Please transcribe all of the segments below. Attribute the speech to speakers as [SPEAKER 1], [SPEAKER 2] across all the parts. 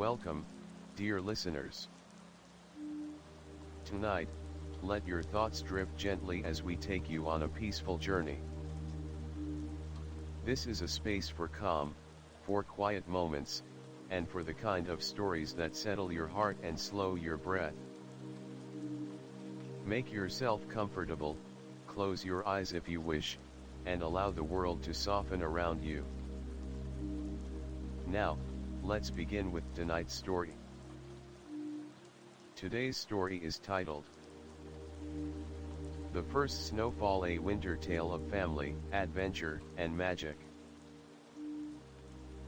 [SPEAKER 1] Welcome, dear listeners. Tonight, let your thoughts drift gently as we take you on a peaceful journey. This is a space for calm, for quiet moments, and for the kind of stories that settle your heart and slow your breath. Make yourself comfortable, close your eyes if you wish, and allow the world to soften around you. Now, let's begin with tonight's story. Today's story is titled The First Snowfall, a winter tale of family, adventure, and magic.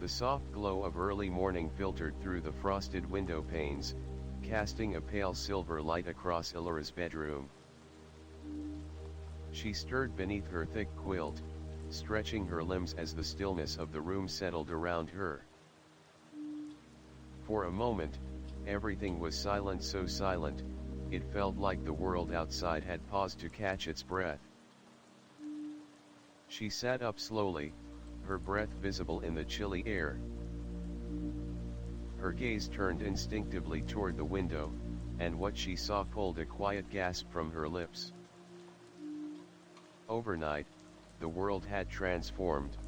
[SPEAKER 1] The soft glow of early morning filtered through the frosted window panes, casting a pale silver light across Illyra's bedroom. She stirred beneath her thick quilt, stretching her limbs as the stillness of the room settled around her. For a moment, everything was silent, so silent, it felt like the world outside had paused to catch its breath. She sat up slowly, her breath visible in the chilly air. Her gaze turned instinctively toward the window, and what she saw pulled a quiet gasp from her lips. Overnight, the world had transformed.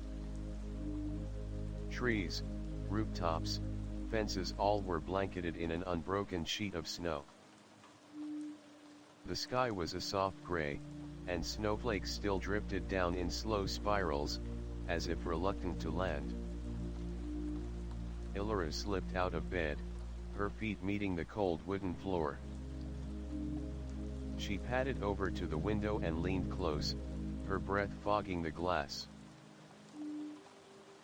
[SPEAKER 1] Trees, rooftops, fences, all were blanketed in an unbroken sheet of snow. The sky was a soft gray, and snowflakes still drifted down in slow spirals, as if reluctant to land. Illyra slipped out of bed, her feet meeting the cold wooden floor. She padded over to the window and leaned close, her breath fogging the glass.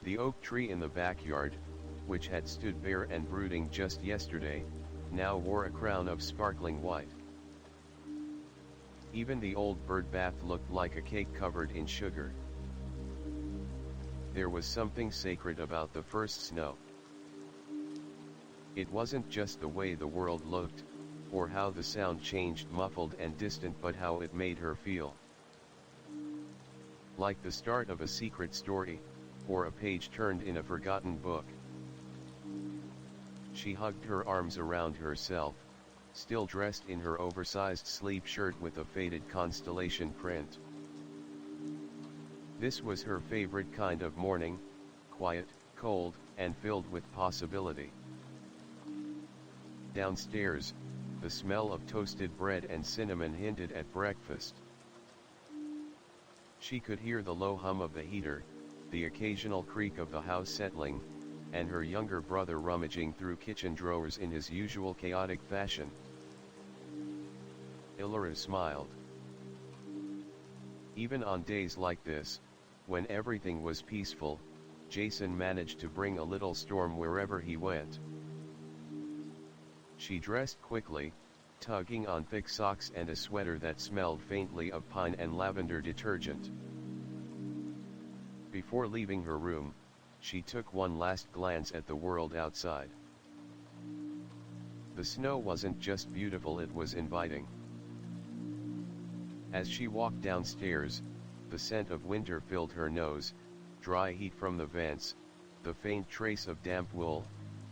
[SPEAKER 1] The oak tree in the backyard, which had stood bare and brooding just yesterday, now wore a crown of sparkling white. Even the old bird bath looked like a cake covered in sugar. There was something sacred about the first snow. It wasn't just the way the world looked, or how the sound changed muffled and distant, but how it made her feel. Like the start of a secret story, or a page turned in a forgotten book. She hugged her arms around herself, still dressed in her oversized sleep shirt with a faded constellation print. This was her favorite kind of morning, quiet, cold, and filled with possibility. Downstairs, the smell of toasted bread and cinnamon hinted at breakfast. She could hear the low hum of the heater, the occasional creak of the house settling, and her younger brother rummaging through kitchen drawers in his usual chaotic fashion. Illyra smiled. Even on days like this, when everything was peaceful, Jason managed to bring a little storm wherever he went. She dressed quickly, tugging on thick socks and a sweater that smelled faintly of pine and lavender detergent. Before leaving her room, she took one last glance at the world outside. The snow wasn't just beautiful, it was inviting. As she walked downstairs, the scent of winter filled her nose, dry heat from the vents, the faint trace of damp wool,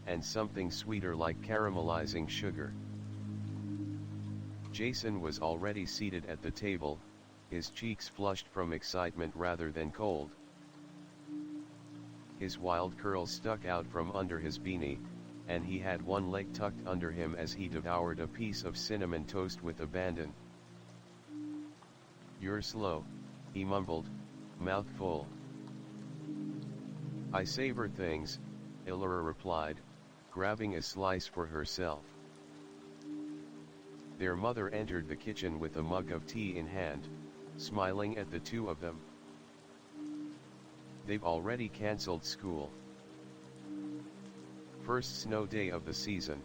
[SPEAKER 1] and something sweeter like caramelizing sugar. Jason was already seated at the table, his cheeks flushed from excitement rather than cold. His wild curls stuck out from under his beanie, and he had one leg tucked under him as he devoured a piece of cinnamon toast with abandon. "You're slow," he mumbled, mouth full. "I savor things," Illyra replied, grabbing a slice for herself. Their mother entered the kitchen with a mug of tea in hand, smiling at the two of them. "They've already cancelled school. First snow day of the season."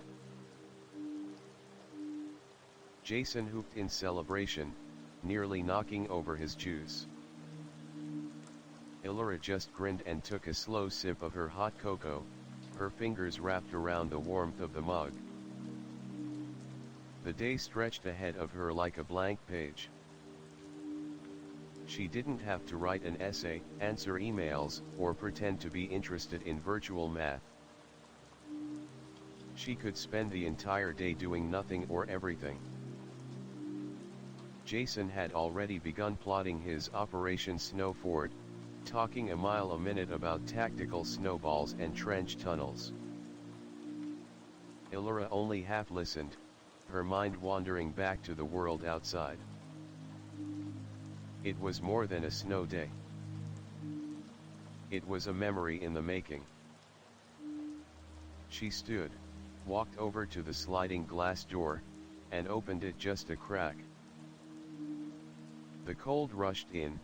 [SPEAKER 1] Jason whooped in celebration, nearly knocking over his juice. Illyra just grinned and took a slow sip of her hot cocoa, her fingers wrapped around the warmth of the mug. The day stretched ahead of her like a blank page. She didn't have to write an essay, answer emails, or pretend to be interested in virtual math. She could spend the entire day doing nothing or everything. Jason had already begun plotting his Operation Snowford, talking a mile a minute about tactical snowballs and trench tunnels. Illyra only half listened, her mind wandering back to the world outside. It was more than a snow day. It was a memory in the making. She stood, walked over to the sliding glass door, and opened it just a crack. The cold rushed in,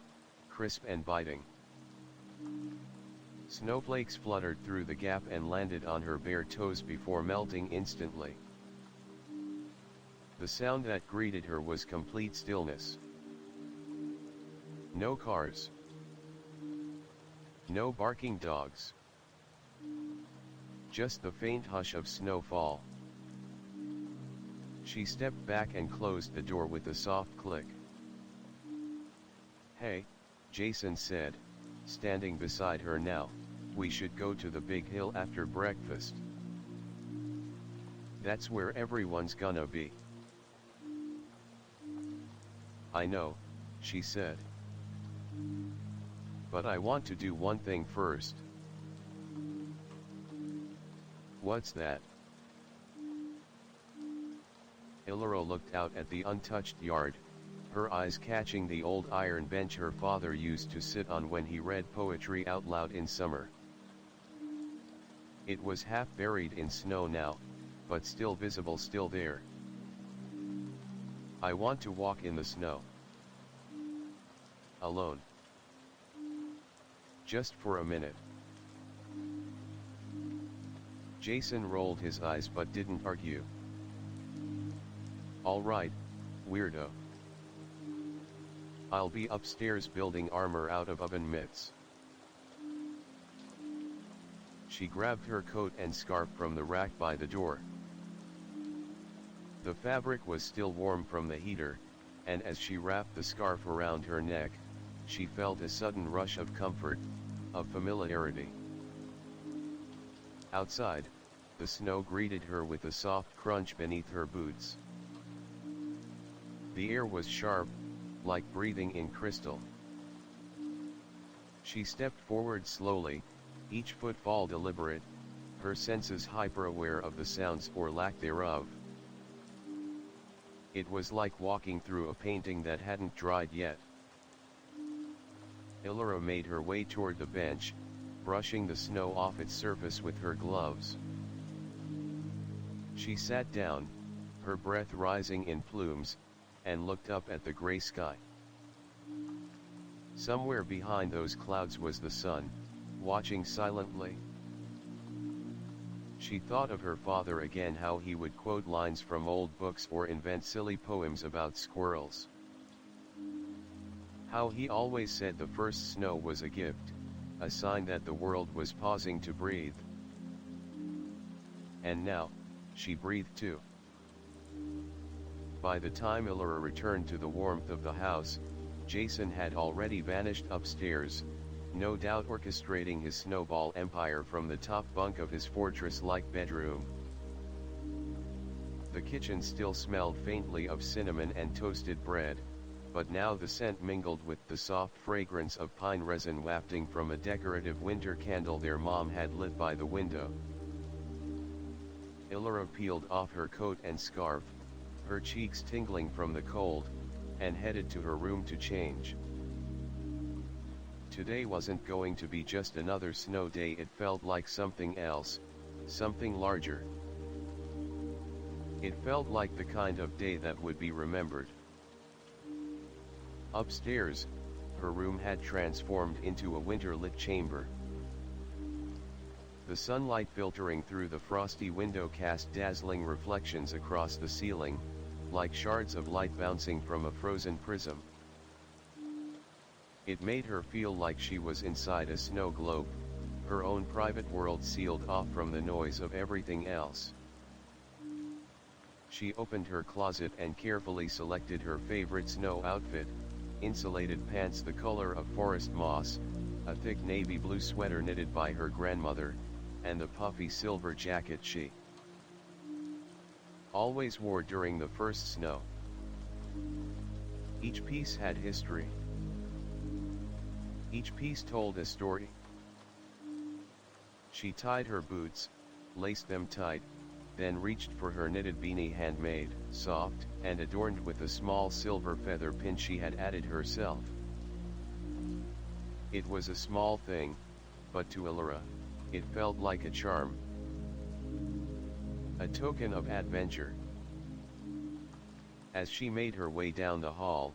[SPEAKER 1] crisp and biting. Snowflakes fluttered through the gap and landed on her bare toes before melting instantly. The sound that greeted her was complete stillness. No cars. No barking dogs. Just the faint hush of snowfall. She stepped back and closed the door with a soft click. "Hey," Jason said, standing beside her now, "we should go to the big hill after breakfast. That's where everyone's gonna be." "I know," she said. "But I want to do one thing first." "What's that?" Illyra looked out at the untouched yard, her eyes catching the old iron bench her father used to sit on when he read poetry out loud in summer. It was half buried in snow now, but still visible, still there. "I want to walk in the snow. Alone. Just for a minute." Jason rolled his eyes but didn't argue. "All right, weirdo. I'll be upstairs building armor out of oven mitts." She grabbed her coat and scarf from the rack by the door. The fabric was still warm from the heater, and as she wrapped the scarf around her neck, she felt a sudden rush of comfort, of familiarity. Outside, the snow greeted her with a soft crunch beneath her boots. The air was sharp, like breathing in crystal. She stepped forward slowly, each footfall deliberate, her senses hyper-aware of the sounds or lack thereof. It was like walking through a painting that hadn't dried yet. Illyra made her way toward the bench, brushing the snow off its surface with her gloves. She sat down, her breath rising in plumes, and looked up at the gray sky. Somewhere behind those clouds was the sun, watching silently. She thought of her father again, how he would quote lines from old books or invent silly poems about squirrels. How he always said the first snow was a gift, a sign that the world was pausing to breathe. And now, she breathed too. By the time Illyra returned to the warmth of the house, Jason had already vanished upstairs, no doubt orchestrating his snowball empire from the top bunk of his fortress-like bedroom. The kitchen still smelled faintly of cinnamon and toasted bread, but now the scent mingled with the soft fragrance of pine resin wafting from a decorative winter candle their mom had lit by the window. Illyra peeled off her coat and scarf, her cheeks tingling from the cold, and headed to her room to change. Today wasn't going to be just another snow day, it felt like something else, something larger. It felt like the kind of day that would be remembered. Upstairs, her room had transformed into a winter-lit chamber. The sunlight filtering through the frosty window cast dazzling reflections across the ceiling, like shards of light bouncing from a frozen prism. It made her feel like she was inside a snow globe, her own private world sealed off from the noise of everything else. She opened her closet and carefully selected her favorite snow outfit, insulated pants the color of forest moss, a thick navy blue sweater knitted by her grandmother, and the puffy silver jacket she always wore during the first snow. Each piece had history. Each piece told a story. She tied her boots, laced them tight, then reached for her knitted beanie, handmade, soft, and adorned with a small silver feather pin she had added herself. It was a small thing, but to Elora, it felt like a charm. A token of adventure. As she made her way down the hall,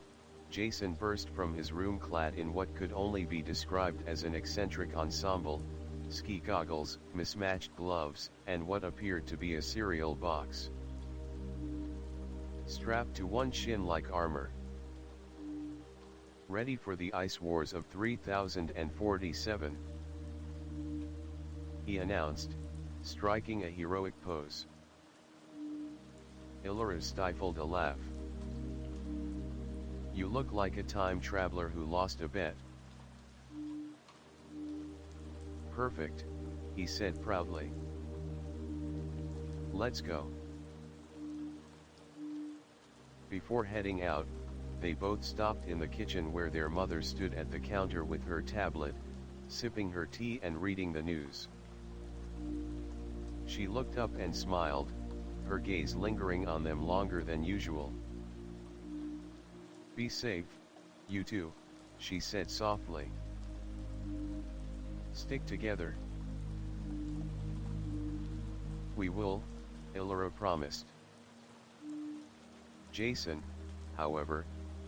[SPEAKER 1] Jason burst from his room clad in what could only be described as an eccentric ensemble: ski goggles, mismatched gloves, and what appeared to be a cereal box. Strapped to one shin like armor. Ready for the ice wars of 3047. He announced, striking a heroic pose. Elora stifled a laugh. You look like a time traveler who lost a bet. Perfect, he said proudly. Let's go. Before heading out, they both stopped in the kitchen where their mother stood at the counter with her tablet, sipping her tea and reading the news. She looked up and smiled, her gaze lingering on them longer than usual. Be safe, you two, she said softly. Stick together. We will, Elora promised. Jason, however,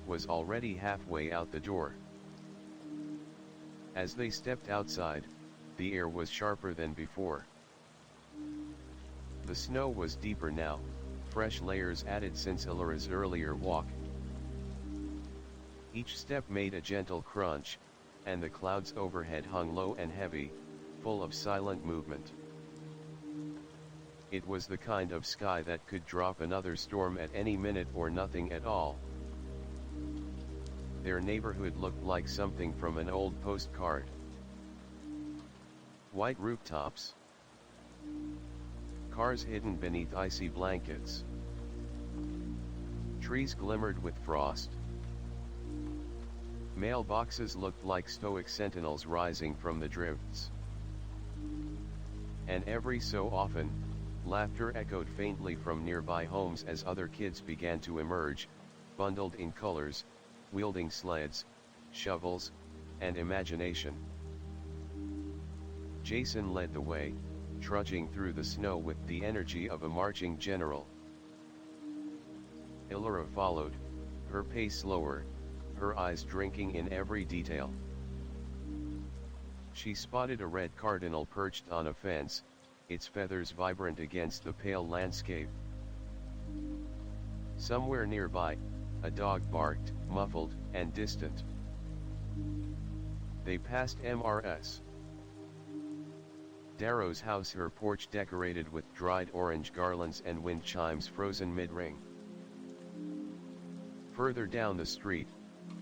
[SPEAKER 1] was already halfway out the door. As they stepped outside, the air was sharper than before. The snow was deeper now, fresh layers added since Elora's earlier walk. Each step made a gentle crunch, and the clouds overhead hung low and heavy, full of silent movement. It was the kind of sky that could drop another storm at any minute or nothing at all. Their neighborhood looked like something from an old postcard. White rooftops. Cars hidden beneath icy blankets. Trees glimmered with frost. Mailboxes looked like stoic sentinels rising from the drifts. And every so often, laughter echoed faintly from nearby homes as other kids began to emerge, bundled in colors, wielding sleds, shovels, and imagination. Jason led the way, trudging through the snow with the energy of a marching general. Elora followed, her pace slower, her eyes drinking in every detail. She spotted a red cardinal perched on a fence, its feathers vibrant against the pale landscape. Somewhere nearby, a dog barked, muffled and distant. They passed Mrs. Darrow's house, her porch decorated with dried orange garlands and wind chimes frozen mid-ring. Further down the street,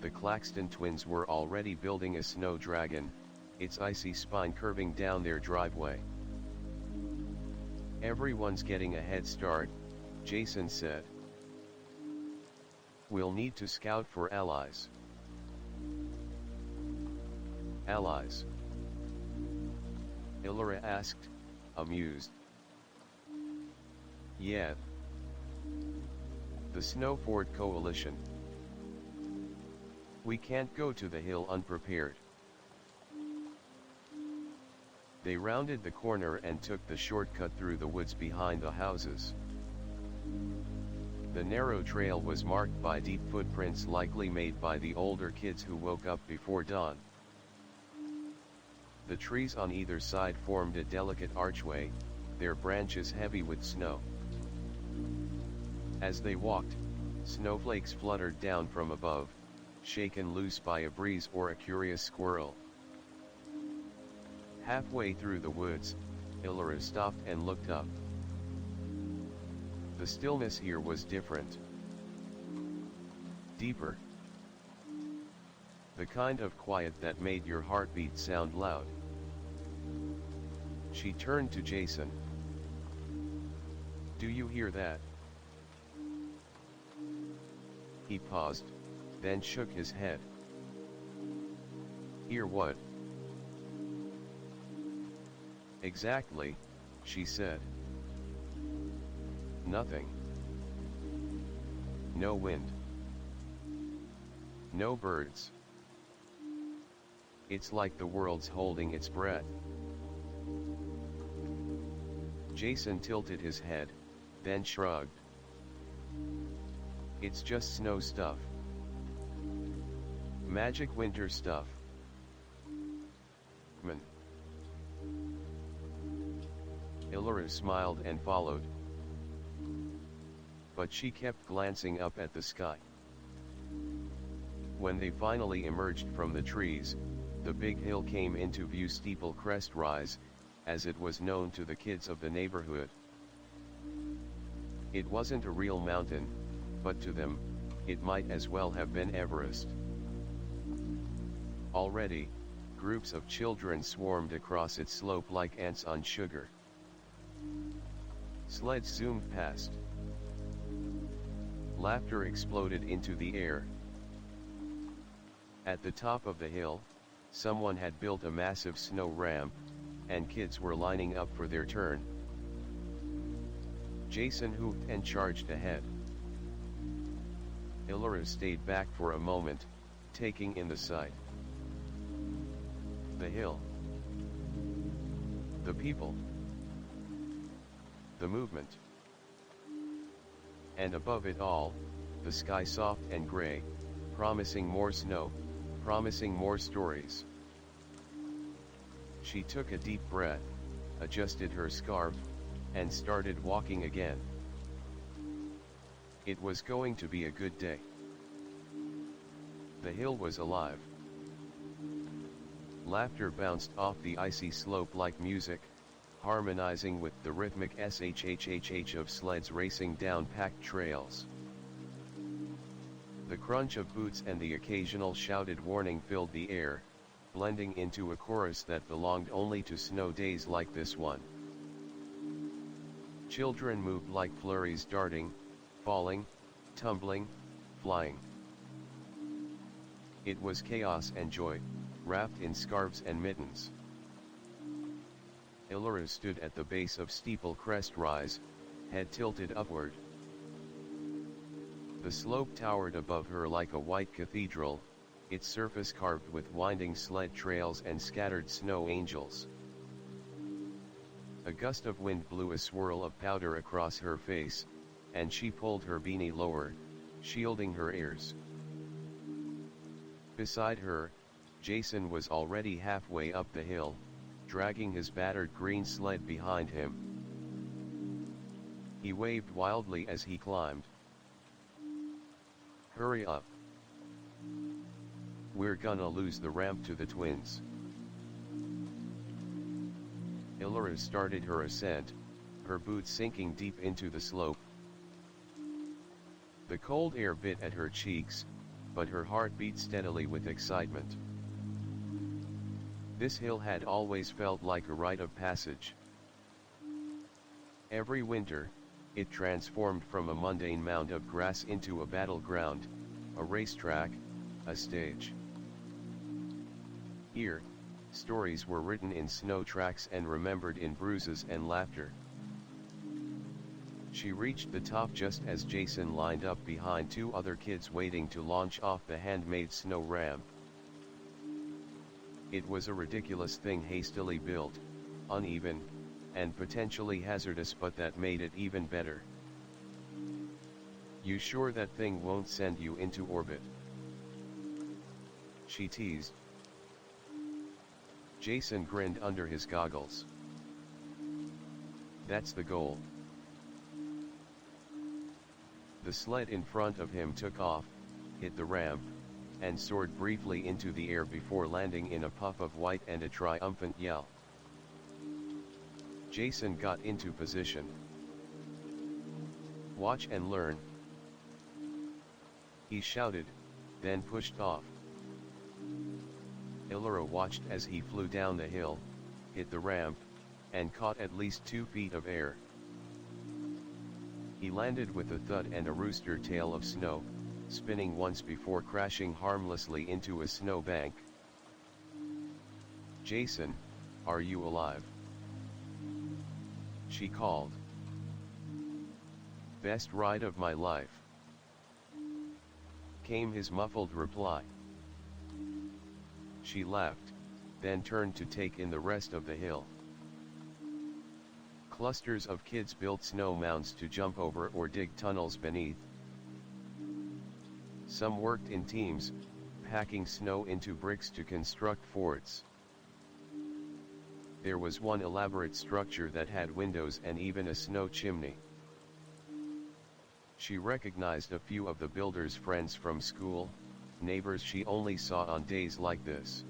[SPEAKER 1] the Claxton twins were already building a snow dragon, its icy spine curving down their driveway. Everyone's getting a head start, Jason said. We'll need to scout for allies. Allies? Elora asked, amused. Yeah. The Snowford Coalition. We can't go to the hill unprepared. They rounded the corner and took the shortcut through the woods behind the houses. The narrow trail was marked by deep footprints likely made by the older kids who woke up before dawn. The trees on either side formed a delicate archway, their branches heavy with snow. As they walked, snowflakes fluttered down from above, shaken loose by a breeze or a curious squirrel. Halfway through the woods, Elora stopped and looked up. The stillness here was different. Deeper. The kind of quiet that made your heartbeat sound loud. She turned to Jason. Do you hear that? He paused, then shook his head. Hear what? Exactly, she said. Nothing. No wind. No birds. It's like the world's holding its breath. Jason tilted his head, then shrugged. It's just snow stuff. Magic winter stuff. Man. Illyra smiled and followed. But she kept glancing up at the sky. When they finally emerged from the trees, the big hill came into view. Steeple Crest Rise, as it was known to the kids of the neighborhood. It wasn't a real mountain, but to them, it might as well have been Everest. Already, groups of children swarmed across its slope like ants on sugar. Sleds zoomed past. Laughter exploded into the air. At the top of the hill, someone had built a massive snow ramp, and kids were lining up for their turn. Jason hooped and charged ahead. Illyra stayed back for a moment, taking in the sight. The hill. The people. The movement. And above it all, the sky soft and gray, promising more snow, promising more stories. She took a deep breath, adjusted her scarf, and started walking again. It was going to be a good day. The hill was alive. Laughter bounced off the icy slope like music, harmonizing with the rhythmic shhhh of sleds racing down packed trails. The crunch of boots and the occasional shouted warning filled the air, blending into a chorus that belonged only to snow days like this one. Children moved like flurries, darting, falling, tumbling, flying. It was chaos and joy, wrapped in scarves and mittens. Illyra stood at the base of Steeple Crest Rise, head tilted upward. The slope towered above her like a white cathedral, its surface carved with winding sled trails and scattered snow angels. A gust of wind blew a swirl of powder across her face, and she pulled her beanie lower, shielding her ears. Beside her, Jason was already halfway up the hill, dragging his battered green sled behind him. He waved wildly as he climbed. Hurry up. We're gonna lose the ramp to the twins. Illyra started her ascent, her boots sinking deep into the slope. The cold air bit at her cheeks, but her heart beat steadily with excitement. This hill had always felt like a rite of passage. Every winter, it transformed from a mundane mound of grass into a battleground, a racetrack, a stage. Here, stories were written in snow tracks and remembered in bruises and laughter. She reached the top just as Jason lined up behind two other kids waiting to launch off the handmade snow ramp. It was a ridiculous thing, hastily built, uneven, and potentially hazardous, but that made it even better. You sure that thing won't send you into orbit? She teased. Jason grinned under his goggles. That's the goal. The sled in front of him took off, hit the ramp, and soared briefly into the air before landing in a puff of white and a triumphant yell. Jason got into position. Watch and learn, he shouted, then pushed off. Illyra watched as he flew down the hill, hit the ramp, and caught at least 2 feet of air. He landed with a thud and a rooster tail of snow, spinning once before crashing harmlessly into a snowbank. "Jason, are you alive?" she called. "Best ride of my life," came his muffled reply. She laughed, then turned to take in the rest of the hill. Clusters of kids built snow mounds to jump over or dig tunnels beneath. Some worked in teams, packing snow into bricks to construct forts. There was one elaborate structure that had windows and even a snow chimney. She recognized a few of the builders' friends from school, neighbors she only saw on days like this.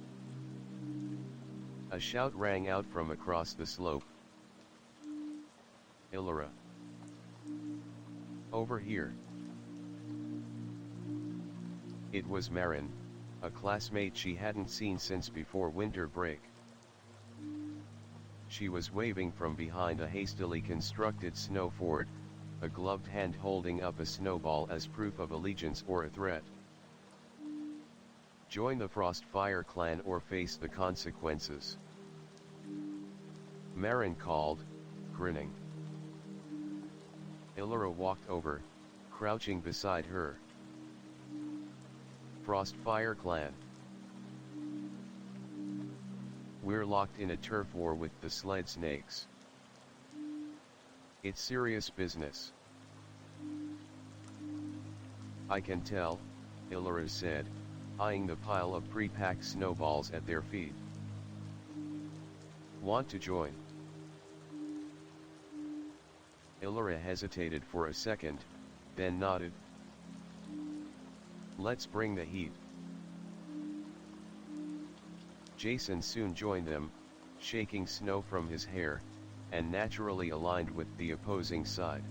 [SPEAKER 1] A shout rang out from across the slope. "Illyra! Over here!" It was Marin, a classmate she hadn't seen since before winter break. She was waving from behind a hastily constructed snow fort, a gloved hand holding up a snowball as proof of allegiance or a threat. "Join the Frostfire clan or face the consequences," Marin called, grinning. Illyra walked over, crouching beside her. "Frostfire clan. We're locked in a turf war with the sled snakes. It's serious business." "I can tell," Illyra said, eyeing the pile of pre-packed snowballs at their feet. "Want to join?" Illyra hesitated for a second, then nodded. "Let's bring the heat." Jason soon joined them, shaking snow from his hair, and naturally aligned with the opposing side.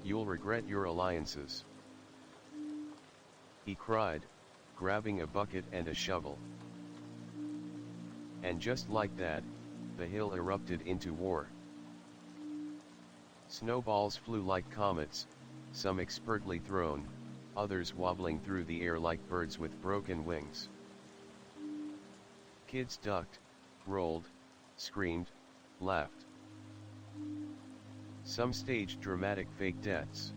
[SPEAKER 1] "You'll regret your alliances," he cried, grabbing a bucket and a shovel. And just like that, the hill erupted into war. Snowballs flew like comets, some expertly thrown, others wobbling through the air like birds with broken wings. Kids ducked, rolled, screamed, laughed. Some staged dramatic fake deaths.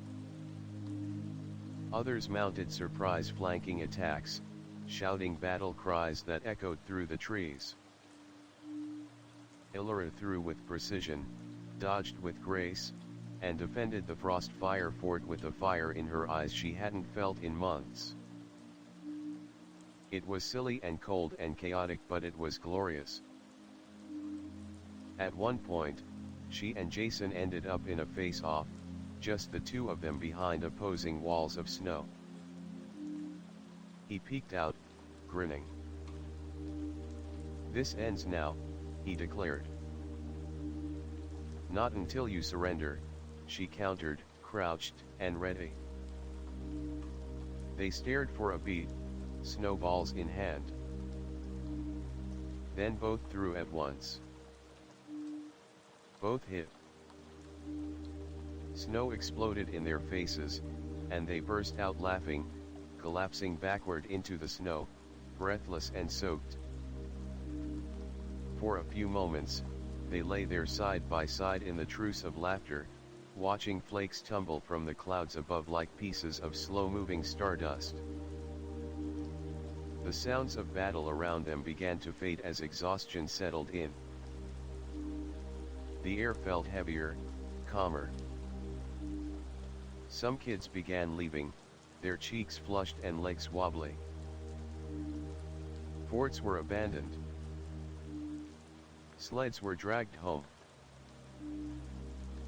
[SPEAKER 1] Others mounted surprise flanking attacks, shouting battle cries that echoed through the trees. Illyra threw with precision, dodged with grace, and defended the Frostfire fort with a fire in her eyes she hadn't felt in months. It was silly and cold and chaotic, but it was glorious. At one point, she and Jason ended up in a face-off, just the two of them behind opposing walls of snow. He peeked out, grinning. "This ends now," he declared. "Not until you surrender," she countered, crouched and ready. They stared for a beat, snowballs in hand. Then both threw at once. Both hit. Snow exploded in their faces, and they burst out laughing, collapsing backward into the snow, breathless and soaked. For a few moments, they lay there side by side in the truce of laughter, watching flakes tumble from the clouds above like pieces of slow-moving stardust. The sounds of battle around them began to fade as exhaustion settled in. The air felt heavier, calmer. Some kids began leaving, their cheeks flushed and legs wobbly. Forts were abandoned. Sleds were dragged home.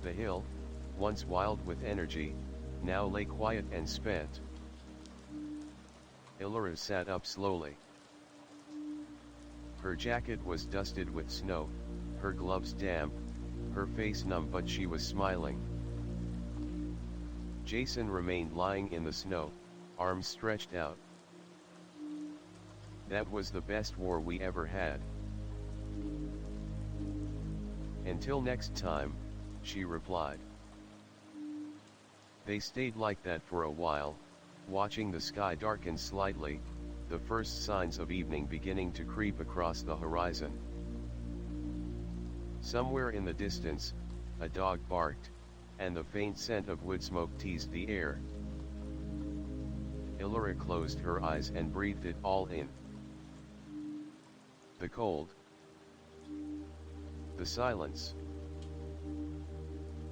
[SPEAKER 1] The hill, once wild with energy, now lay quiet and spent. Illyra sat up slowly. Her jacket was dusted with snow, her gloves damp, her face numb, but she was smiling. Jason remained lying in the snow, arms stretched out. "That was the best war we ever had." "Until next time," she replied. They stayed like that for a while, watching the sky darken slightly, the first signs of evening beginning to creep across the horizon. Somewhere in the distance, a dog barked, and the faint scent of wood smoke teased the air. Illyra closed her eyes and breathed it all in. The cold. The silence.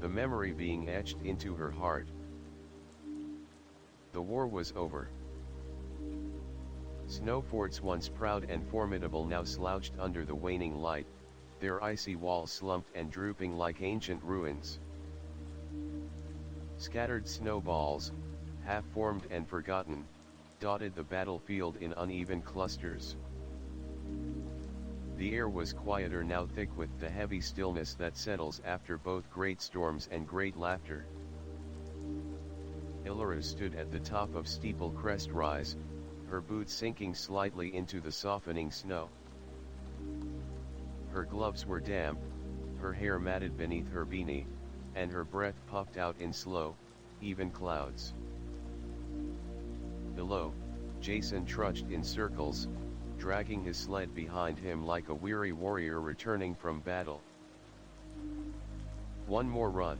[SPEAKER 1] The memory being etched into her heart. The war was over. Snow forts once proud and formidable now slouched under the waning light, their icy walls slumped and drooping like ancient ruins. Scattered snowballs, half-formed and forgotten, dotted the battlefield in uneven clusters. The air was quieter now, thick with the heavy stillness that settles after both great storms and great laughter. Illyra stood at the top of Steeple Crest Rise, her boots sinking slightly into the softening snow. Her gloves were damp, her hair matted beneath her beanie, and her breath puffed out in slow, even clouds. Below, Jason trudged in circles, dragging his sled behind him like a weary warrior returning from battle. "One more run,"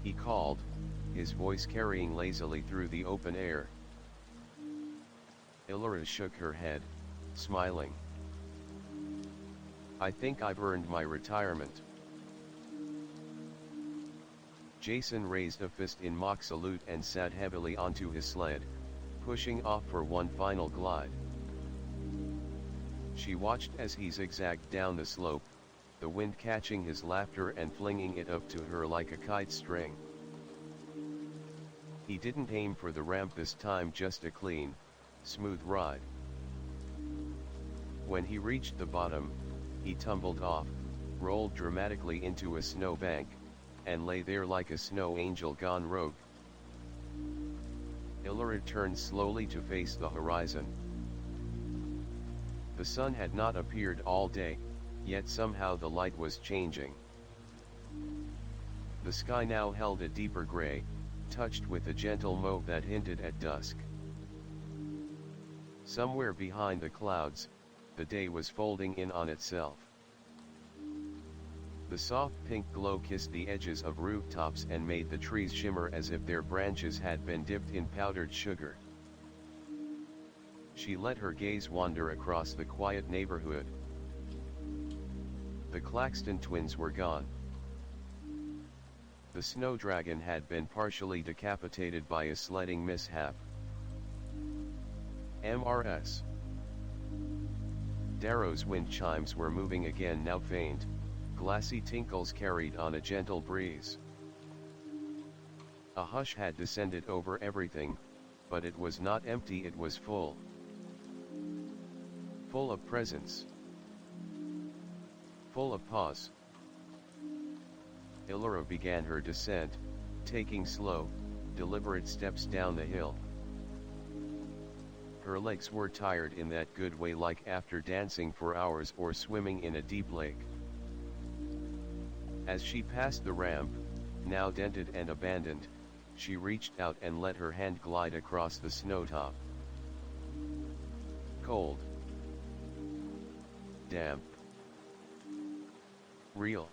[SPEAKER 1] he called, his voice carrying lazily through the open air. Illyra shook her head, smiling. "I think I've earned my retirement." Jason raised a fist in mock salute and sat heavily onto his sled, pushing off for one final glide. She watched as he zigzagged down the slope, the wind catching his laughter and flinging it up to her like a kite string. He didn't aim for the ramp this time, just a clean, smooth ride. When he reached the bottom, he tumbled off, rolled dramatically into a snowbank, and lay there like a snow angel gone rogue. Illyra turned slowly to face the horizon. The sun had not appeared all day, yet somehow the light was changing. The sky now held a deeper gray, touched with a gentle mauve that hinted at dusk. Somewhere behind the clouds, the day was folding in on itself. The soft pink glow kissed the edges of rooftops and made the trees shimmer as if their branches had been dipped in powdered sugar. She let her gaze wander across the quiet neighborhood. The Claxton twins were gone. The snow dragon had been partially decapitated by a sledding mishap. MRS. Darrow's wind chimes were moving again, now faint, glassy tinkles carried on a gentle breeze. A hush had descended over everything, but it was not empty, it was full. Full of presence. Full of pause. Illyra began her descent, taking slow, deliberate steps down the hill. Her legs were tired in that good way, like after dancing for hours or swimming in a deep lake. As she passed the ramp, now dented and abandoned, she reached out and let her hand glide across the snowtop. Cold. Damp. Real.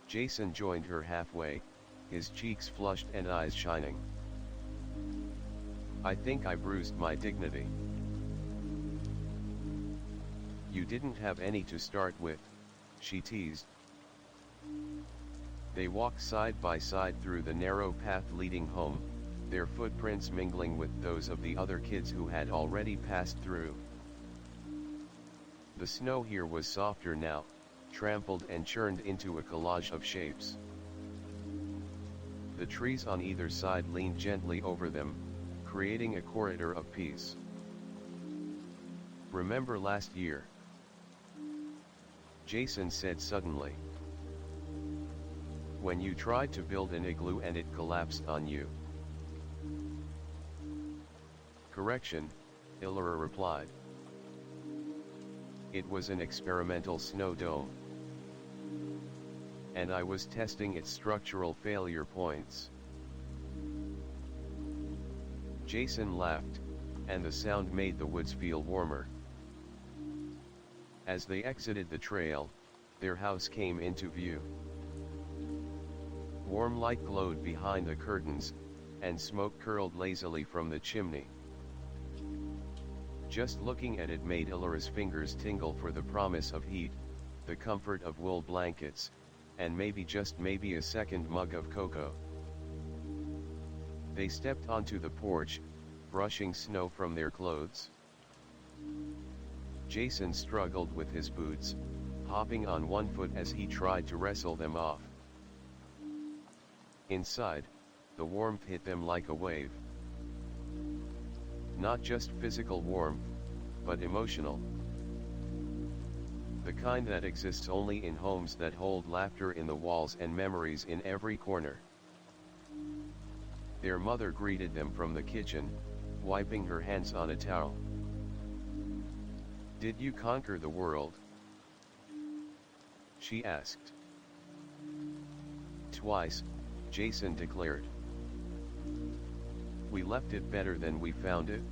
[SPEAKER 1] Jason joined her halfway, his cheeks flushed and eyes shining. "I think I bruised my dignity." "You didn't have any to start with," she teased. They walked side by side through the narrow path leading home, their footprints mingling with those of the other kids who had already passed through. The snow here was softer now, trampled and churned into a collage of shapes. The trees on either side leaned gently over them, creating a corridor of peace. "Remember last year?" Jason said suddenly. "When you tried to build an igloo and it collapsed on you?" "Correction," Illyra replied. "It was an experimental snow dome." and I was testing its structural failure points. Jason laughed, and the sound made the woods feel warmer. As they exited the trail, their house came into view. Warm light glowed behind the curtains, and smoke curled lazily from the chimney. Just looking at it made Illyra's fingers tingle for the promise of heat, the comfort of wool blankets, and maybe just maybe a second mug of cocoa. They stepped onto the porch, brushing snow from their clothes. Jason struggled with his boots, hopping on one foot as he tried to wrestle them off. Inside, the warmth hit them like a wave. Not just physical warmth, but emotional. The kind that exists only in homes that hold laughter in the walls and memories in every corner. Their mother greeted them from the kitchen, wiping her hands on a towel. "Did you conquer the world?" she asked. "Twice," Jason declared. "We left it better than we found it."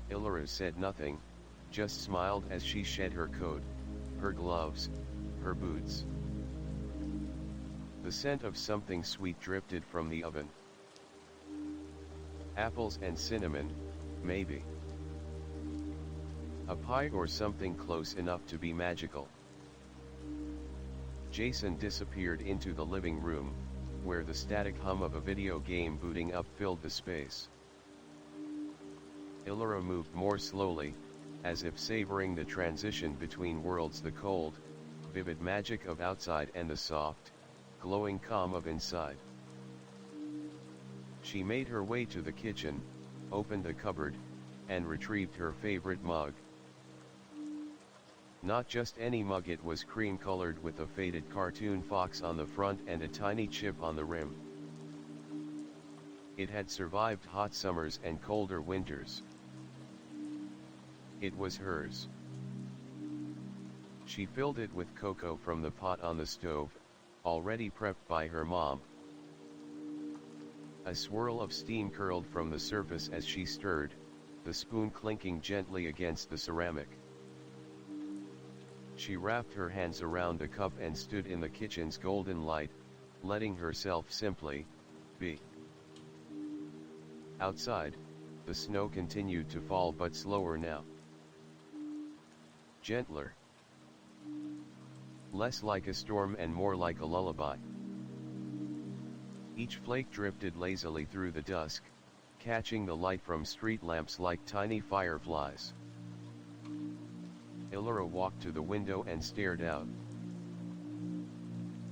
[SPEAKER 1] Illyra said nothing, just smiled as she shed her coat, her gloves, her boots. The scent of something sweet drifted from the oven. Apples and cinnamon, maybe. A pie or something close enough to be magical. Jason disappeared into the living room, where the static hum of a video game booting up filled the space. Illyra moved more slowly, as if savoring the transition between worlds, the cold, vivid magic of outside and the soft, glowing calm of inside. She made her way to the kitchen, opened a cupboard, and retrieved her favorite mug. Not just any mug, it was cream-colored with a faded cartoon fox on the front and a tiny chip on the rim. It had survived hot summers and colder winters. It was hers. She filled it with cocoa from the pot on the stove, already prepped by her mom. A swirl of steam curled from the surface as she stirred, the spoon clinking gently against the ceramic. She wrapped her hands around the cup and stood in the kitchen's golden light, letting herself simply be. Outside, the snow continued to fall, but slower now. Gentler. Less like a storm and more like a lullaby. Each flake drifted lazily through the dusk, catching the light from street lamps like tiny fireflies. Illyra walked to the window and stared out.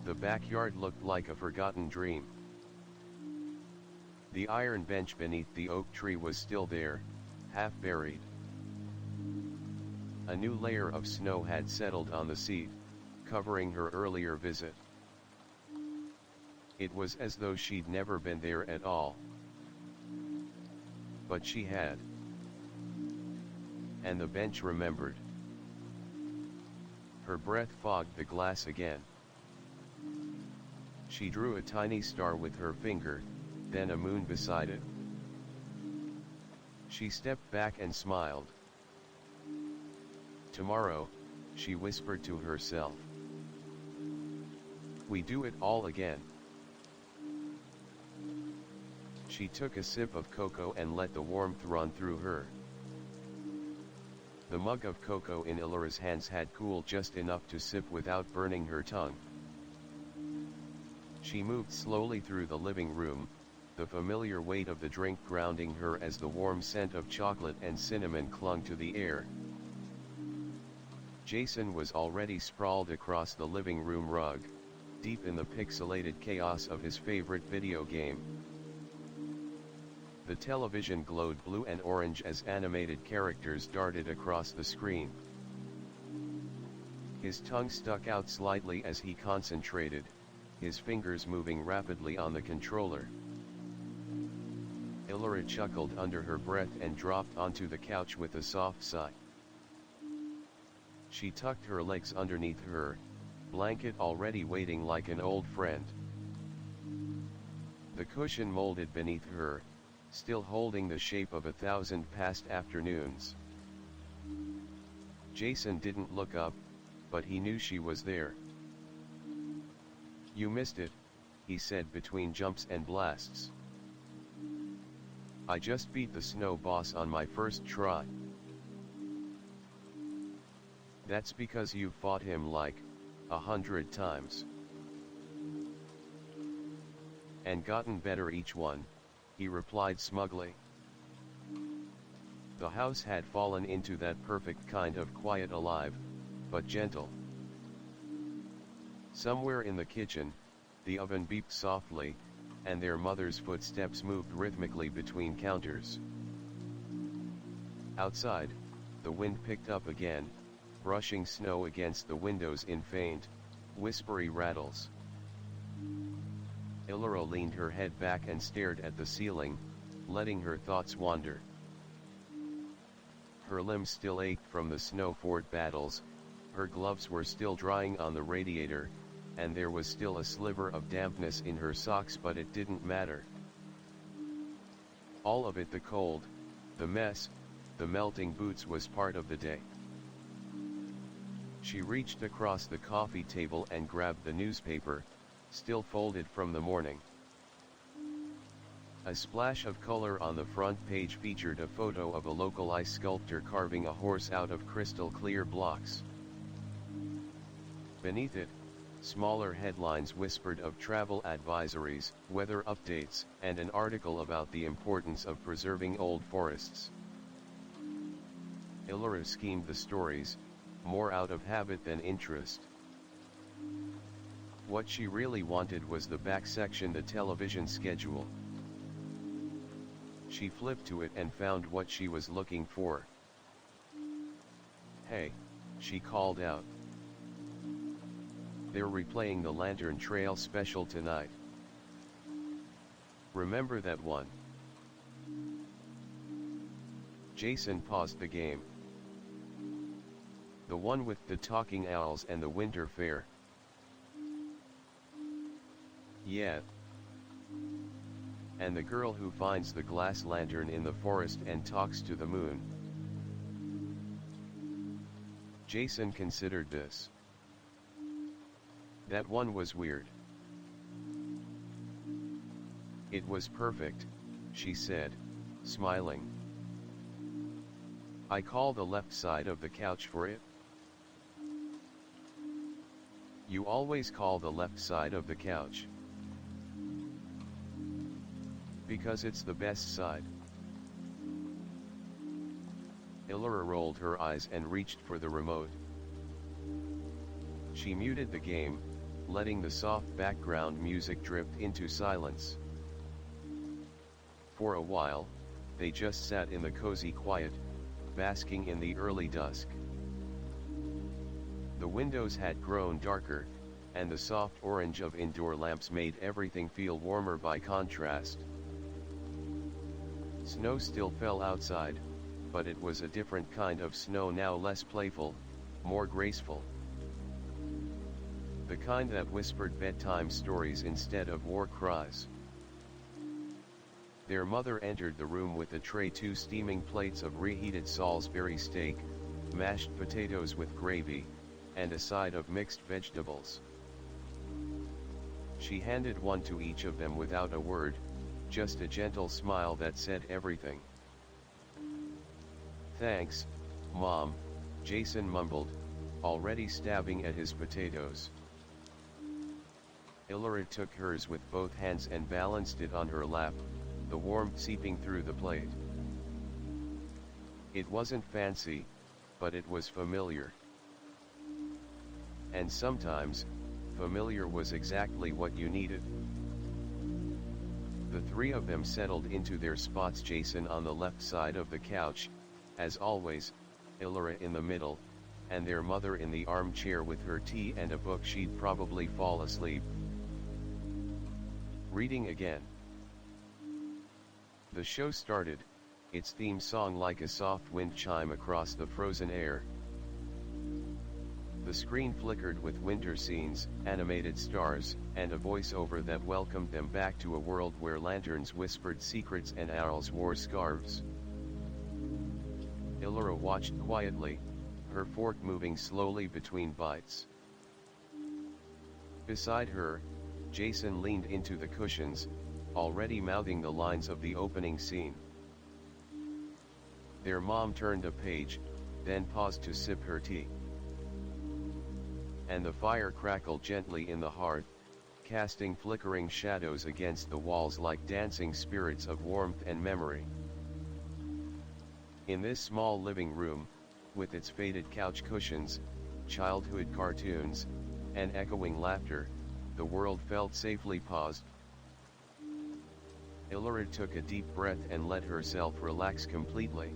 [SPEAKER 1] The backyard looked like a forgotten dream. The iron bench beneath the oak tree was still there, half buried. A new layer of snow had settled on the seat, covering her earlier visit. It was as though she'd never been there at all. But she had. And the bench remembered. Her breath fogged the glass again. She drew a tiny star with her finger, then a moon beside it. She stepped back and smiled. Tomorrow, she whispered to herself. We do it all again. She took a sip of cocoa and let the warmth run through her. The mug of cocoa in Illyra's hands had cooled just enough to sip without burning her tongue. She moved slowly through the living room, the familiar weight of the drink grounding her as the warm scent of chocolate and cinnamon clung to the air. Jason was already sprawled across the living room rug, deep in the pixelated chaos of his favorite video game. The television glowed blue and orange as animated characters darted across the screen. His tongue stuck out slightly as he concentrated, his fingers moving rapidly on the controller. Illyra chuckled under her breath and dropped onto the couch with a soft sigh. She tucked her legs underneath her, blanket already waiting like an old friend. The cushion molded beneath her, still holding the shape of 1,000 past afternoons. Jason didn't look up, but he knew she was there. "You missed it," he said between jumps and blasts. "I just beat the snow boss on my first try." "That's because you've fought him like 100 times. And gotten better each one," he replied smugly. The house had fallen into that perfect kind of quiet, alive, but gentle. Somewhere in the kitchen, the oven beeped softly, and their mother's footsteps moved rhythmically between counters. Outside, the wind picked up again, brushing snow against the windows in faint, whispery rattles. Illyra leaned her head back and stared at the ceiling, letting her thoughts wander. Her limbs still ached from the snow fort battles, her gloves were still drying on the radiator, and there was still a sliver of dampness in her socks, but it didn't matter. All of it, the cold, the mess, the melting boots, was part of the day. She reached across the coffee table and grabbed the newspaper, still folded from the morning. A splash of color on the front page featured a photo of a local ice sculptor carving a horse out of crystal clear blocks. Beneath it, smaller headlines whispered of travel advisories, weather updates, and an article about the importance of preserving old forests. Illyra schemed the stories, more out of habit than interest. What she really wanted was the back section, the television schedule. She flipped to it and found what she was looking for. "Hey," she called out. "They're replaying the Lantern Trail special tonight. Remember that one?" Jason paused the game. "The one with the talking owls and the winter fair?" "Yeah. And the girl who finds the glass lantern in the forest and talks to the moon?" Jason considered this. "That one was weird." "It was perfect," she said, smiling. "I call the left side of the couch for it." "You always call the left side of the couch." "Because it's the best side." Illyra rolled her eyes and reached for the remote. She muted the game, letting the soft background music drift into silence. For a while, they just sat in the cozy quiet, basking in the early dusk. The windows had grown darker, and the soft orange of indoor lamps made everything feel warmer by contrast. Snow still fell outside, but it was a different kind of snow now, less playful, more graceful. The kind that whispered bedtime stories instead of war cries. Their mother entered the room with a tray, 2 steaming plates of reheated Salisbury steak, mashed potatoes with gravy, and a side of mixed vegetables. She handed one to each of them without a word, just a gentle smile that said everything. "Thanks, Mom," Jason mumbled, already stabbing at his potatoes. Illyra took hers with both hands and balanced it on her lap, the warmth seeping through the plate. It wasn't fancy, but it was familiar. And sometimes, familiar was exactly what you needed. The three of them settled into their spots, Jason on the left side of the couch, as always, Illyra in the middle, and their mother in the armchair with her tea and a book she'd probably fall asleep reading again. The show started, its theme song like a soft wind chime across the frozen air. The screen flickered with winter scenes, animated stars, and a voiceover that welcomed them back to a world where lanterns whispered secrets and owls wore scarves. Illyra watched quietly, her fork moving slowly between bites. Beside her, Jason leaned into the cushions, already mouthing the lines of the opening scene. Their mom turned a page, then paused to sip her tea. And the fire crackled gently in the hearth, casting flickering shadows against the walls like dancing spirits of warmth and memory. In this small living room, with its faded couch cushions, childhood cartoons, and echoing laughter, the world felt safely paused. Illyra took a deep breath and let herself relax completely.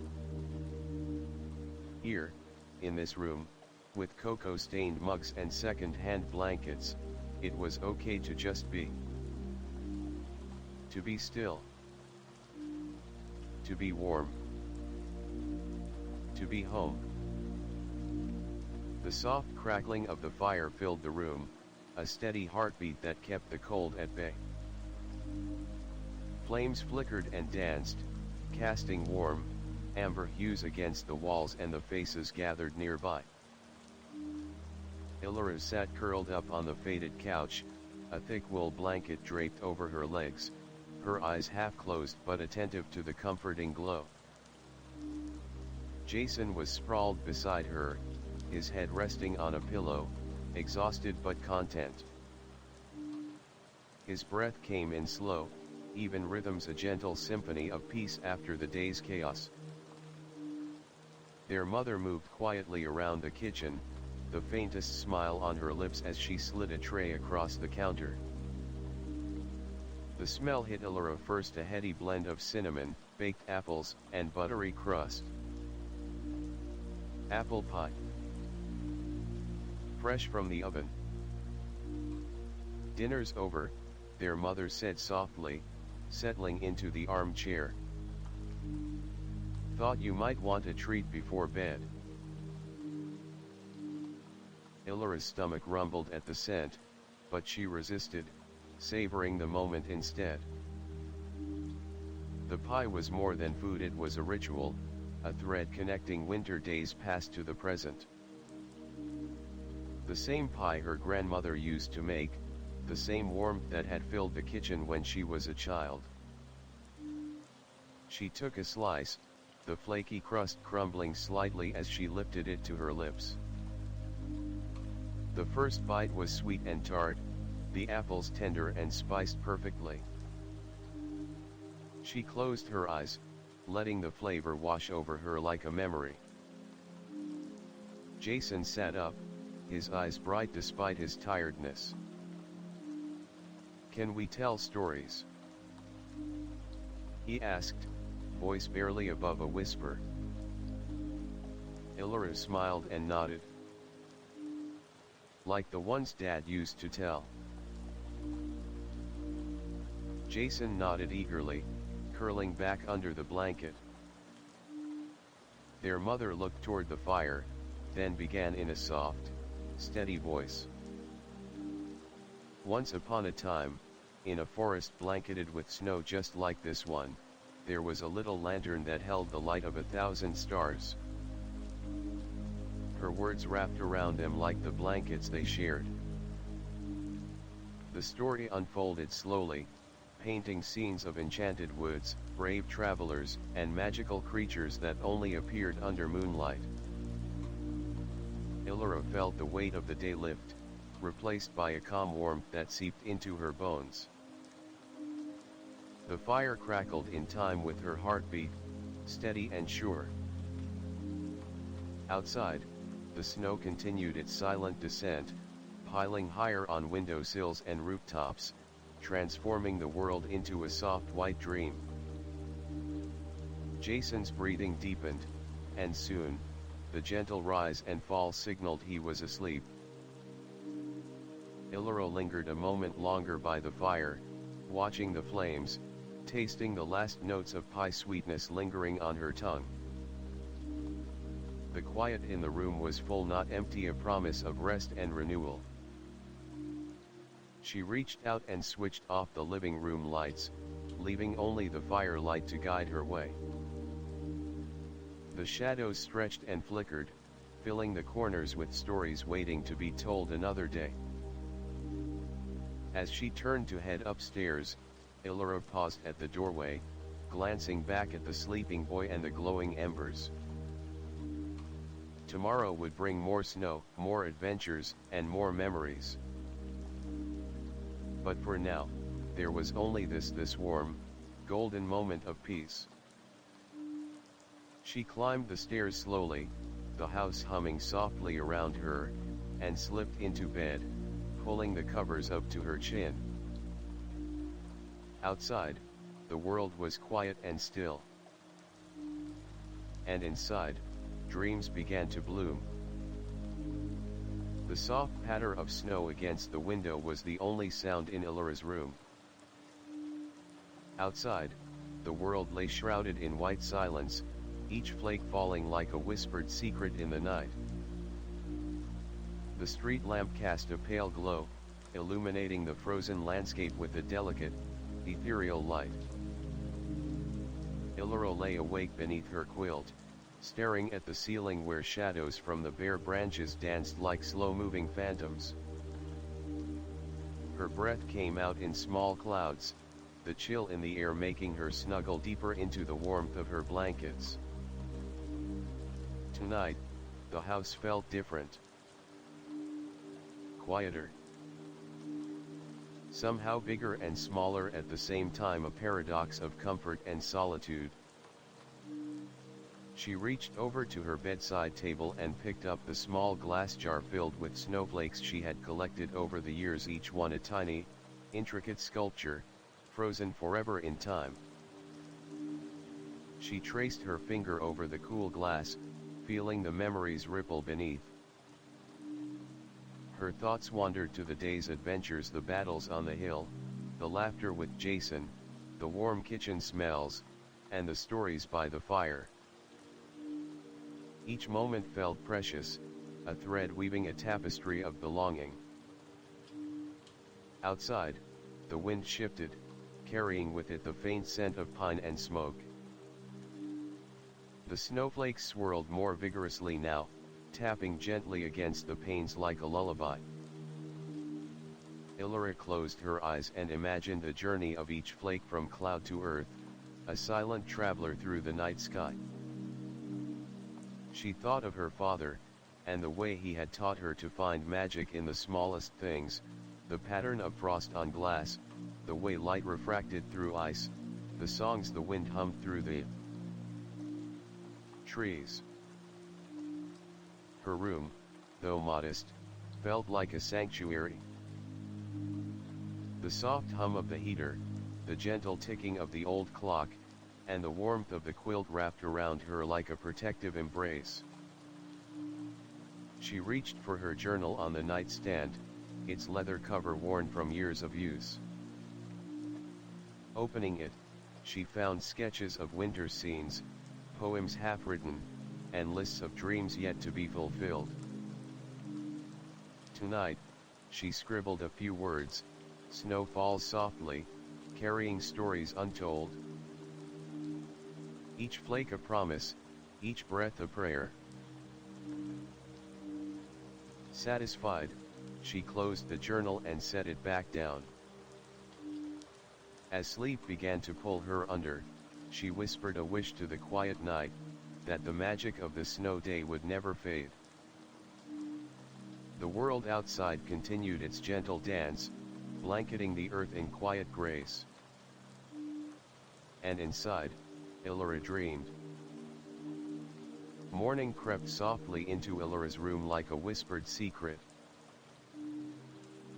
[SPEAKER 1] Here, in this room, with cocoa-stained mugs and second-hand blankets, it was okay to just be. To be still. To be warm. To be home. The soft crackling of the fire filled the room, a steady heartbeat that kept the cold at bay. Flames flickered and danced, casting warm, amber hues against the walls and the faces gathered nearby. Illyra sat curled up on the faded couch, a thick wool blanket draped over her legs, her eyes half closed but attentive to the comforting glow. Jason was sprawled beside her, his head resting on a pillow, exhausted but content. His breath came in slow, even rhythms, a gentle symphony of peace after the day's chaos. Their mother moved quietly around the kitchen, the faintest smile on her lips as she slid a tray across the counter. The smell hit Illyra first, a heady blend of cinnamon, baked apples, and buttery crust. Apple pie. Fresh from the oven. Dinner's over, their mother said softly, settling into the armchair. Thought you might want a treat before bed. Illyra's stomach rumbled at the scent, but she resisted, savoring the moment instead. The pie was more than food, it was a ritual, a thread connecting winter days past to the present. The same pie her grandmother used to make, the same warmth that had filled the kitchen when she was a child. She took a slice, the flaky crust crumbling slightly as she lifted it to her lips. The first bite was sweet and tart, the apples tender and spiced perfectly. She closed her eyes, letting the flavor wash over her like a memory. Jason sat up, his eyes bright despite his tiredness. Can we tell stories? He asked, voice barely above a whisper. Illyra smiled and nodded. Like the ones Dad used to tell. Jason nodded eagerly, curling back under the blanket. Their mother looked toward the fire, then began in a soft, steady voice. Once upon a time, in a forest blanketed with snow just like this one, there was a little lantern that held the light of 1,000 stars. Her words wrapped around them like the blankets they shared. The story unfolded slowly, painting scenes of enchanted woods, brave travelers, and magical creatures that only appeared under moonlight. Illyra felt the weight of the day lift, replaced by a calm warmth that seeped into her bones. The fire crackled in time with her heartbeat, steady and sure. Outside, the snow continued its silent descent, piling higher on windowsills and rooftops, transforming the world into a soft white dream. Jason's breathing deepened, and soon, the gentle rise and fall signaled he was asleep. Illyra lingered a moment longer by the fire, watching the flames, tasting the last notes of pie sweetness lingering on her tongue. The quiet in the room was full, not empty, a promise of rest and renewal. She reached out and switched off the living room lights, leaving only the firelight to guide her way. The shadows stretched and flickered, filling the corners with stories waiting to be told another day. As she turned to head upstairs, Illyra paused at the doorway, glancing back at the sleeping boy and the glowing embers. Tomorrow would bring more snow, more adventures, and more memories. But for now, there was only this warm, golden moment of peace. She climbed the stairs slowly, the house humming softly around her, and slipped into bed, pulling the covers up to her chin. Outside, the world was quiet and still. And inside, dreams began to bloom. The soft patter of snow against the window was the only sound in Illyra's room. Outside, the world lay shrouded in white silence, each flake falling like a whispered secret in the night. The street lamp cast a pale glow, illuminating the frozen landscape with a delicate, ethereal light. Illyra lay awake beneath her quilt, staring at the ceiling where shadows from the bare branches danced like slow-moving phantoms. Her breath came out in small clouds, the chill in the air making her snuggle deeper into the warmth of her blankets. Tonight, the house felt different. Quieter. Somehow bigger and smaller at the same time, a paradox of comfort and solitude. She reached over to her bedside table and picked up the small glass jar filled with snowflakes she had collected over the years, each one a tiny, intricate sculpture, frozen forever in time. She traced her finger over the cool glass, feeling the memories ripple beneath. Her thoughts wandered to the day's adventures, the battles on the hill, the laughter with Jason, the warm kitchen smells, and the stories by the fire. Each moment felt precious, a thread weaving a tapestry of belonging. Outside, the wind shifted, carrying with it the faint scent of pine and smoke. The snowflakes swirled more vigorously now, tapping gently against the panes like a lullaby. Illyra closed her eyes and imagined the journey of each flake from cloud to earth, a silent traveler through the night sky. She thought of her father, and the way he had taught her to find magic in the smallest things, the pattern of frost on glass, the way light refracted through ice, the songs the wind hummed through the trees. Her room, though modest, felt like a sanctuary. The soft hum of the heater, the gentle ticking of the old clock, and the warmth of the quilt wrapped around her like a protective embrace. She reached for her journal on the nightstand, its leather cover worn from years of use. Opening it, she found sketches of winter scenes, poems half-written, and lists of dreams yet to be fulfilled. Tonight, she scribbled a few words: "Snow falls softly, carrying stories untold." Each flake a promise, each breath a prayer. Satisfied, she closed the journal and set it back down. As sleep began to pull her under, she whispered a wish to the quiet night, that the magic of the snow day would never fade. The world outside continued its gentle dance, blanketing the earth in quiet grace. And inside, Illyra dreamed. Morning crept softly into Illyra's room like a whispered secret.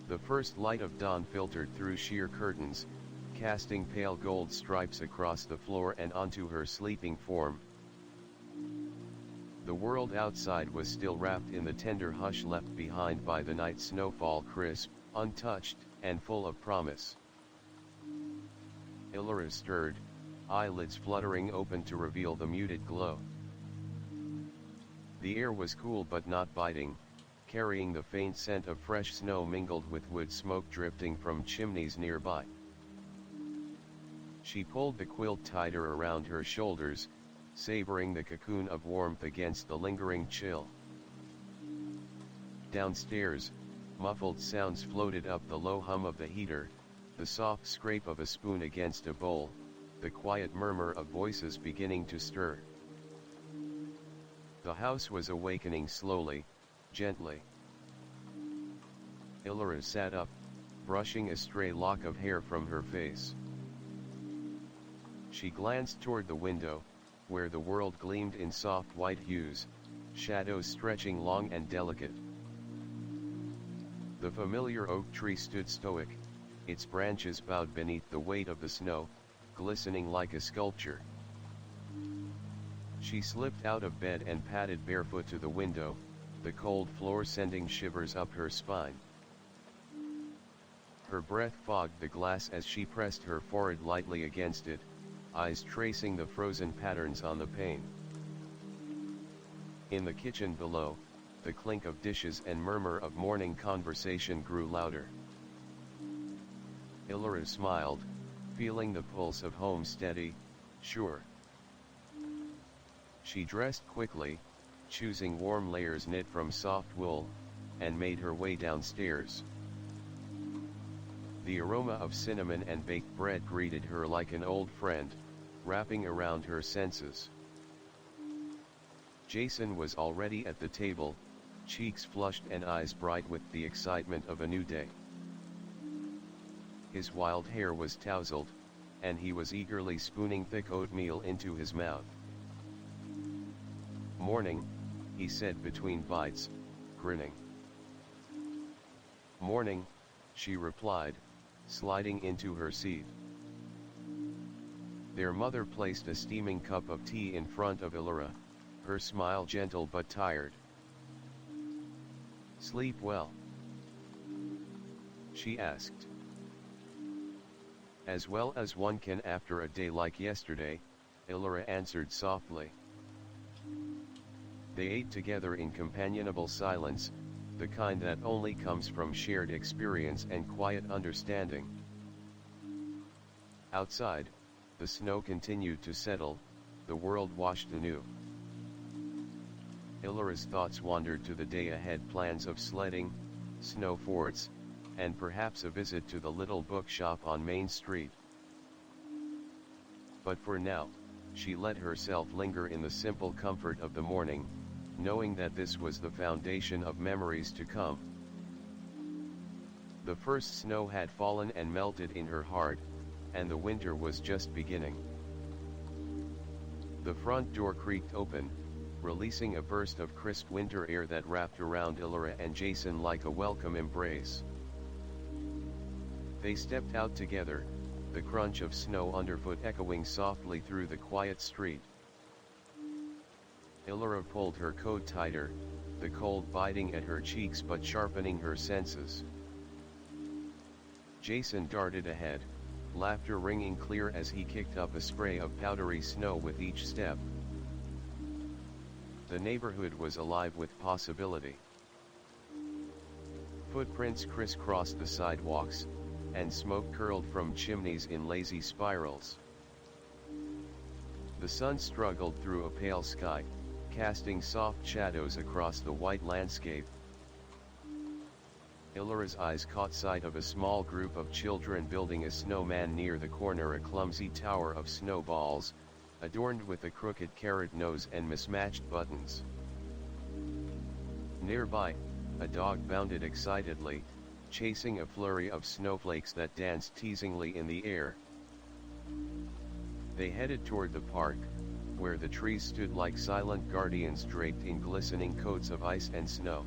[SPEAKER 1] The first light of dawn filtered through sheer curtains, casting pale gold stripes across the floor and onto her sleeping form. The world outside was still wrapped in the tender hush left behind by the night snowfall, crisp, untouched, and full of promise. Illyra stirred, eyelids fluttering open to reveal the muted glow. The air was cool but not biting, carrying the faint scent of fresh snow mingled with wood smoke drifting from chimneys nearby. She pulled the quilt tighter around her shoulders, savoring the cocoon of warmth against the lingering chill. Downstairs, muffled sounds floated up the low hum of the heater, the soft scrape of a spoon against a bowl, the quiet murmur of voices beginning to stir. The house was awakening slowly, gently. Illyra sat up, brushing a stray lock of hair from her face. She glanced toward the window, where the world gleamed in soft white hues, shadows stretching long and delicate. The familiar oak tree stood stoic, its branches bowed beneath the weight of the snow, glistening like a sculpture. She slipped out of bed and padded barefoot to the window, the cold floor sending shivers up her spine. Her breath fogged the glass as she pressed her forehead lightly against it, eyes tracing the frozen patterns on the pane. In the kitchen below, the clink of dishes and murmur of morning conversation grew louder. Illyra smiled, feeling the pulse of home steady, sure. She dressed quickly, choosing warm layers knit from soft wool, and made her way downstairs. The aroma of cinnamon and baked bread greeted her like an old friend, wrapping around her senses. Jason was already at the table, cheeks flushed and eyes bright with the excitement of a new day. His wild hair was tousled, and he was eagerly spooning thick oatmeal into his mouth. "Morning," he said between bites, grinning. "Morning," she replied, sliding into her seat. Their mother placed a steaming cup of tea in front of Illyra, her smile gentle but tired. "Sleep well?" she asked. "As well as one can after a day like yesterday," Illyra answered softly. They ate together in companionable silence, the kind that only comes from shared experience and quiet understanding. Outside, the snow continued to settle, the world washed anew. Illyra's thoughts wandered to the day ahead, plans of sledding, snow forts, and perhaps a visit to the little bookshop on Main Street. But for now, she let herself linger in the simple comfort of the morning, knowing that this was the foundation of memories to come. The first snow had fallen and melted in her heart, and the winter was just beginning. The front door creaked open, releasing a burst of crisp winter air that wrapped around Illyra and Jason like a welcome embrace. They stepped out together, the crunch of snow underfoot echoing softly through the quiet street. Illyra pulled her coat tighter, the cold biting at her cheeks but sharpening her senses. Jason darted ahead, laughter ringing clear as he kicked up a spray of powdery snow with each step. The neighborhood was alive with possibility. Footprints crisscrossed the sidewalks, and smoke curled from chimneys in lazy spirals. The sun struggled through a pale sky, casting soft shadows across the white landscape. Illyra's eyes caught sight of a small group of children building a snowman near the corner, a clumsy tower of snowballs, adorned with a crooked carrot nose and mismatched buttons. Nearby, a dog bounded excitedly, chasing a flurry of snowflakes that danced teasingly in the air. They headed toward the park, where the trees stood like silent guardians draped in glistening coats of ice and snow.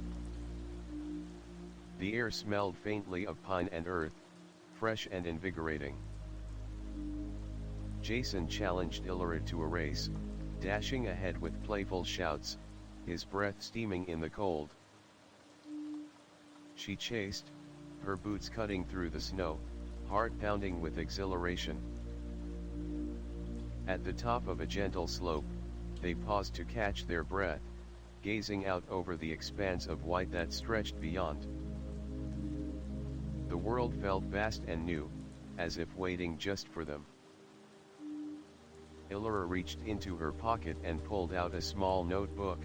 [SPEAKER 1] The air smelled faintly of pine and earth, fresh and invigorating. Jason challenged Illyra to a race, dashing ahead with playful shouts, his breath steaming in the cold. She chased, her boots cutting through the snow, heart pounding with exhilaration. At the top of a gentle slope, they paused to catch their breath, gazing out over the expanse of white that stretched beyond. The world felt vast and new, as if waiting just for them. Illyra reached into her pocket and pulled out a small notebook,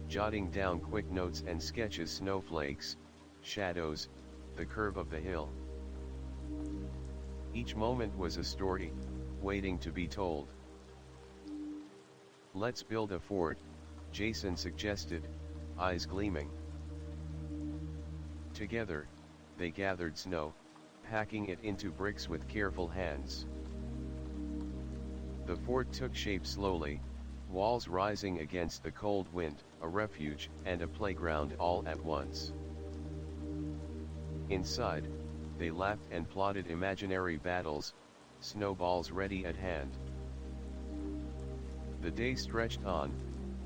[SPEAKER 1] jotting down quick notes and sketches: snowflakes, shadows, the curve of the hill. Each moment was a story, waiting to be told. "Let's build a fort," Jason suggested, eyes gleaming. Together, they gathered snow, packing it into bricks with careful hands. The fort took shape slowly, walls rising against the cold wind, a refuge and a playground all at once. Inside, they laughed and plotted imaginary battles, snowballs ready at hand. The day stretched on,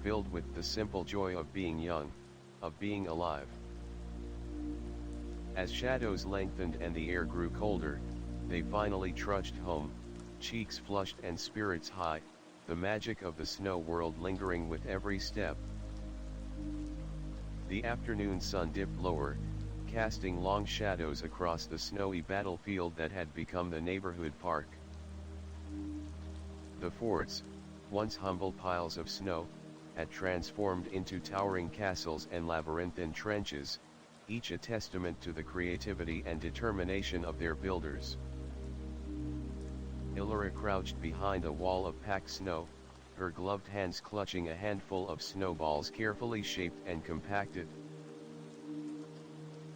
[SPEAKER 1] filled with the simple joy of being young, of being alive. As shadows lengthened and the air grew colder, they finally trudged home, cheeks flushed and spirits high, the magic of the snow world lingering with every step. The afternoon sun dipped lower, casting long shadows across the snowy battlefield that had become the neighborhood park. The forts, once humble piles of snow, had transformed into towering castles and labyrinthine trenches, each a testament to the creativity and determination of their builders. Illyra crouched behind a wall of packed snow, her gloved hands clutching a handful of snowballs carefully shaped and compacted.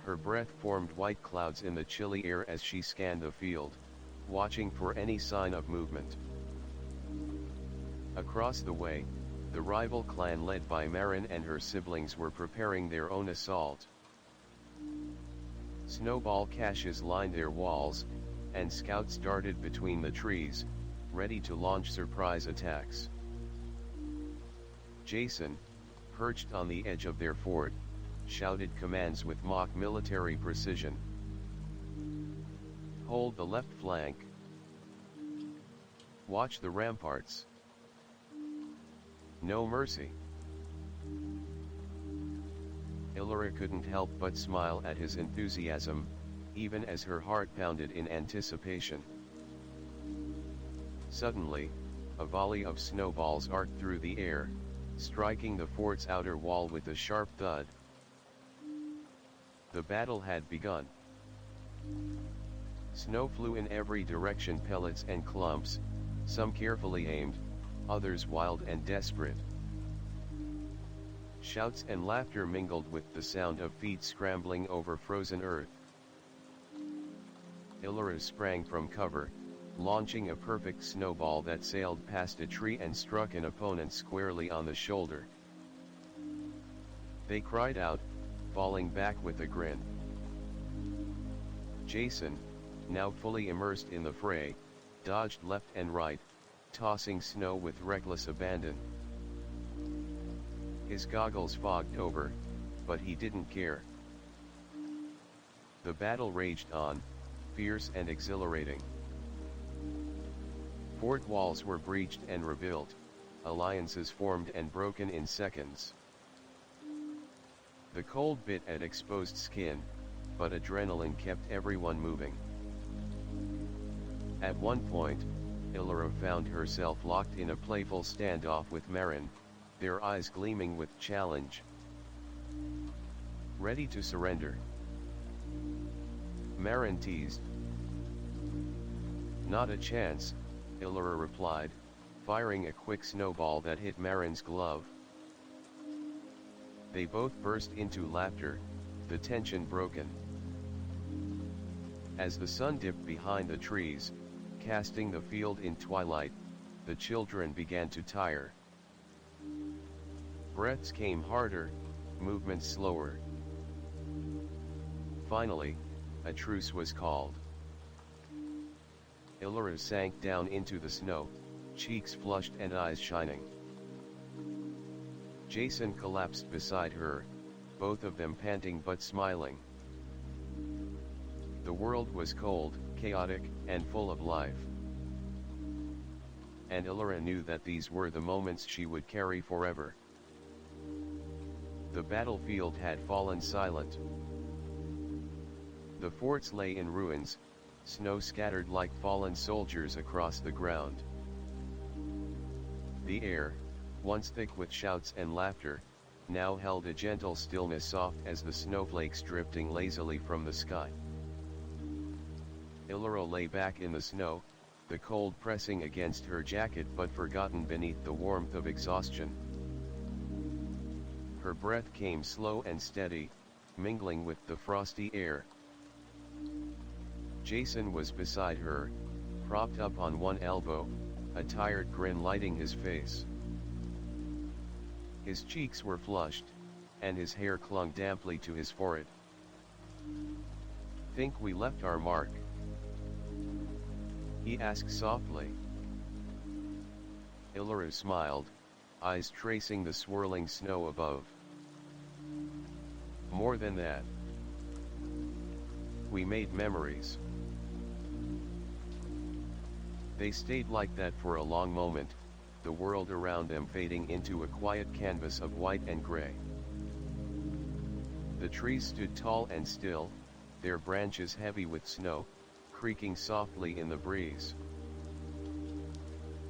[SPEAKER 1] Her breath formed white clouds in the chilly air as she scanned the field, watching for any sign of movement. Across the way, the rival clan led by Marin and her siblings were preparing their own assault. Snowball caches lined their walls, and scouts darted between the trees, ready to launch surprise attacks. Jason, perched on the edge of their fort, shouted commands with mock military precision. "Hold the left flank. Watch the ramparts. No mercy." Illyra couldn't help but smile at his enthusiasm, even as her heart pounded in anticipation. Suddenly, a volley of snowballs arced through the air, striking the fort's outer wall with a sharp thud. The battle had begun. Snow flew in every direction, pellets and clumps, some carefully aimed, others wild and desperate. Shouts and laughter mingled with the sound of feet scrambling over frozen earth. Illyra sprang from cover, launching a perfect snowball that sailed past a tree and struck an opponent squarely on the shoulder. They cried out, falling back with a grin. Jason, now fully immersed in the fray, dodged left and right, tossing snow with reckless abandon. His goggles fogged over, but he didn't care. The battle raged on, fierce and exhilarating. Fort walls were breached and rebuilt, alliances formed and broken in seconds. The cold bit at exposed skin, but adrenaline kept everyone moving. At one point, Illyra found herself locked in a playful standoff with Marin, their eyes gleaming with challenge. "Ready to surrender?" Marin teased. "Not a chance," Illyra replied, firing a quick snowball that hit Marin's glove. They both burst into laughter, the tension broken. As the sun dipped behind the trees, casting the field in twilight, the children began to tire. Breaths came harder, movements slower. Finally, a truce was called. Illyra sank down into the snow, cheeks flushed and eyes shining. Jason collapsed beside her, both of them panting but smiling. The world was cold, chaotic, and full of life. And Illyra knew that these were the moments she would carry forever. The battlefield had fallen silent. The forts lay in ruins, snow scattered like fallen soldiers across the ground. The air, once thick with shouts and laughter, now held a gentle stillness, soft as the snowflakes drifting lazily from the sky. Illyra lay back in the snow, the cold pressing against her jacket but forgotten beneath the warmth of exhaustion. Her breath came slow and steady, mingling with the frosty air. Jason was beside her, propped up on one elbow, a tired grin lighting his face. His cheeks were flushed, and his hair clung damply to his forehead. "Think we left our mark?" he asked softly. Illyra smiled, eyes tracing the swirling snow above. "More than that. We made memories." They stayed like that for a long moment, the world around them fading into a quiet canvas of white and gray. The trees stood tall and still, their branches heavy with snow, creaking softly in the breeze.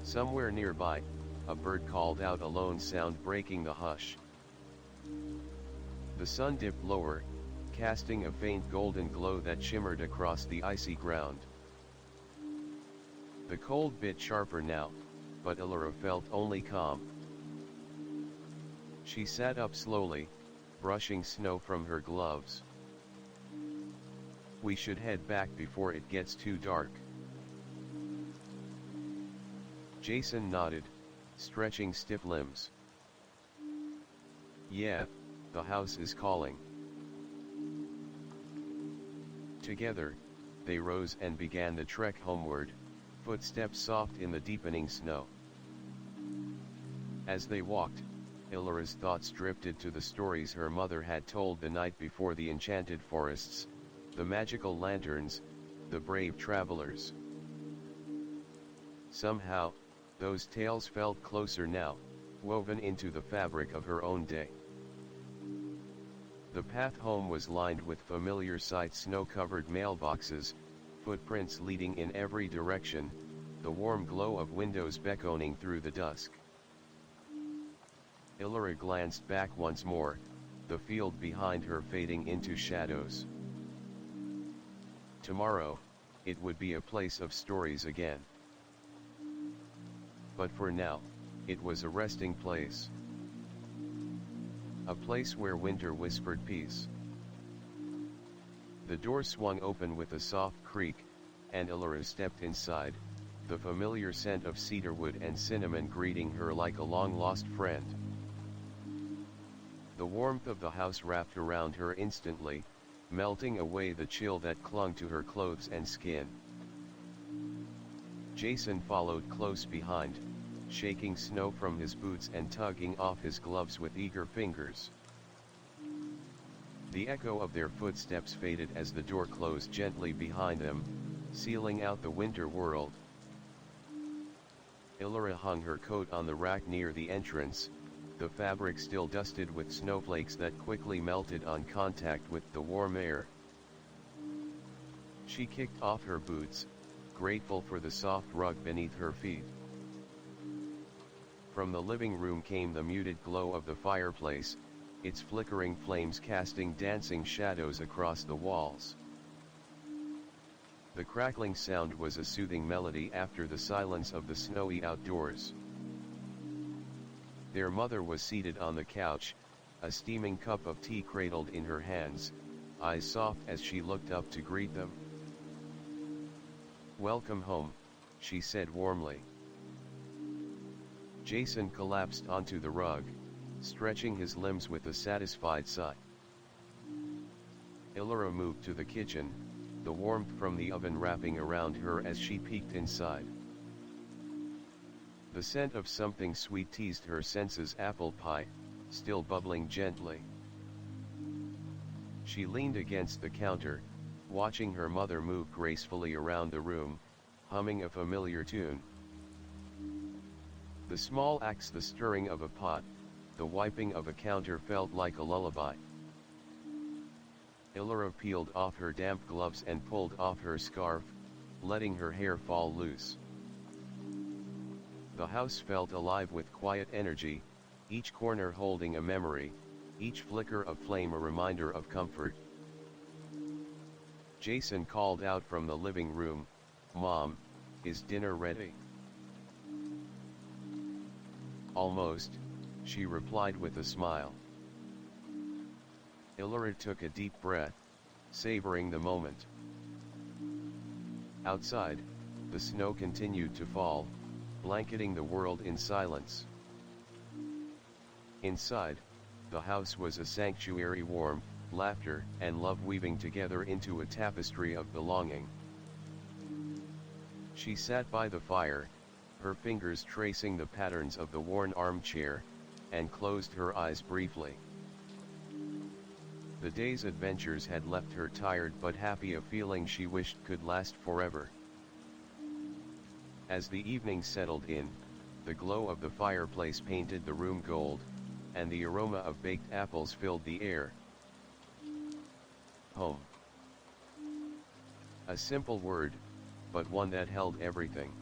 [SPEAKER 1] Somewhere nearby, a bird called out, a lone sound breaking the hush. The sun dipped lower, casting a faint golden glow that shimmered across the icy ground. The cold bit sharper now, but Illyra felt only calm. She sat up slowly, brushing snow from her gloves. "We should head back before it gets too dark." Jason nodded, stretching stiff limbs. "Yeah, the house is calling." Together, they rose and began the trek homeward, footsteps soft in the deepening snow. As they walked, Illyra's thoughts drifted to the stories her mother had told the night before: the enchanted forests, the magical lanterns, the brave travelers. Somehow, those tales felt closer now, woven into the fabric of her own day. The path home was lined with familiar sights: snow-covered mailboxes, footprints leading in every direction, the warm glow of windows beckoning through the dusk. Illyra glanced back once more, the field behind her fading into shadows. Tomorrow, it would be a place of stories again. But for now, it was a resting place. A place where winter whispered peace. The door swung open with a soft creak, and Illyra stepped inside, the familiar scent of cedarwood and cinnamon greeting her like a long-lost friend. The warmth of the house wrapped around her instantly, melting away the chill that clung to her clothes and skin. Jason followed close behind, shaking snow from his boots and tugging off his gloves with eager fingers. The echo of their footsteps faded as the door closed gently behind them, sealing out the winter world. Illyra hung her coat on the rack near the entrance, the fabric still dusted with snowflakes that quickly melted on contact with the warm air. She kicked off her boots, grateful for the soft rug beneath her feet. From the living room came the muted glow of the fireplace, its flickering flames casting dancing shadows across the walls. The crackling sound was a soothing melody after the silence of the snowy outdoors. Their mother was seated on the couch, a steaming cup of tea cradled in her hands, eyes soft as she looked up to greet them. "Welcome home," she said warmly. Jason collapsed onto the rug, stretching his limbs with a satisfied sigh. Illyra moved to the kitchen, the warmth from the oven wrapping around her as she peeked inside. The scent of something sweet teased her senses: apple pie, still bubbling gently. She leaned against the counter, watching her mother move gracefully around the room, humming a familiar tune. The small acts: the stirring of a pot, the wiping of a counter felt like a lullaby. Illyra peeled off her damp gloves and pulled off her scarf, letting her hair fall loose. The house felt alive with quiet energy, each corner holding a memory, each flicker of flame a reminder of comfort. Jason called out from the living room, "Mom, is dinner ready?" "Almost," she replied with a smile. Illyra took a deep breath, savoring the moment. Outside, the snow continued to fall, blanketing the world in silence. Inside, the house was a sanctuary, warmth, laughter, and love weaving together into a tapestry of belonging. She sat by the fire, her fingers tracing the patterns of the worn armchair, and closed her eyes briefly. The day's adventures had left her tired but happy, a feeling she wished could last forever. As the evening settled in, the glow of the fireplace painted the room gold, and the aroma of baked apples filled the air. Home. A simple word, but one that held everything.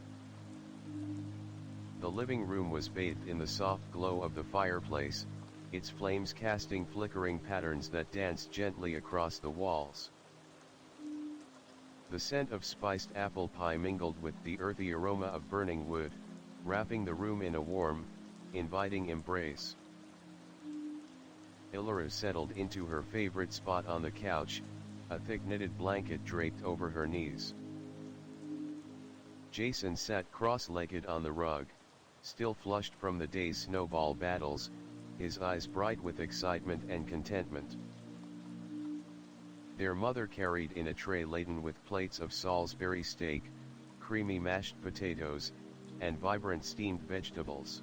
[SPEAKER 1] The living room was bathed in the soft glow of the fireplace, its flames casting flickering patterns that danced gently across the walls. The scent of spiced apple pie mingled with the earthy aroma of burning wood, wrapping the room in a warm, inviting embrace. Illyra settled into her favorite spot on the couch, a thick knitted blanket draped over her knees. Jason sat cross-legged on the rug, still flushed from the day's snowball battles, his eyes bright with excitement and contentment. Their mother carried in a tray laden with plates of Salisbury steak, creamy mashed potatoes, and vibrant steamed vegetables.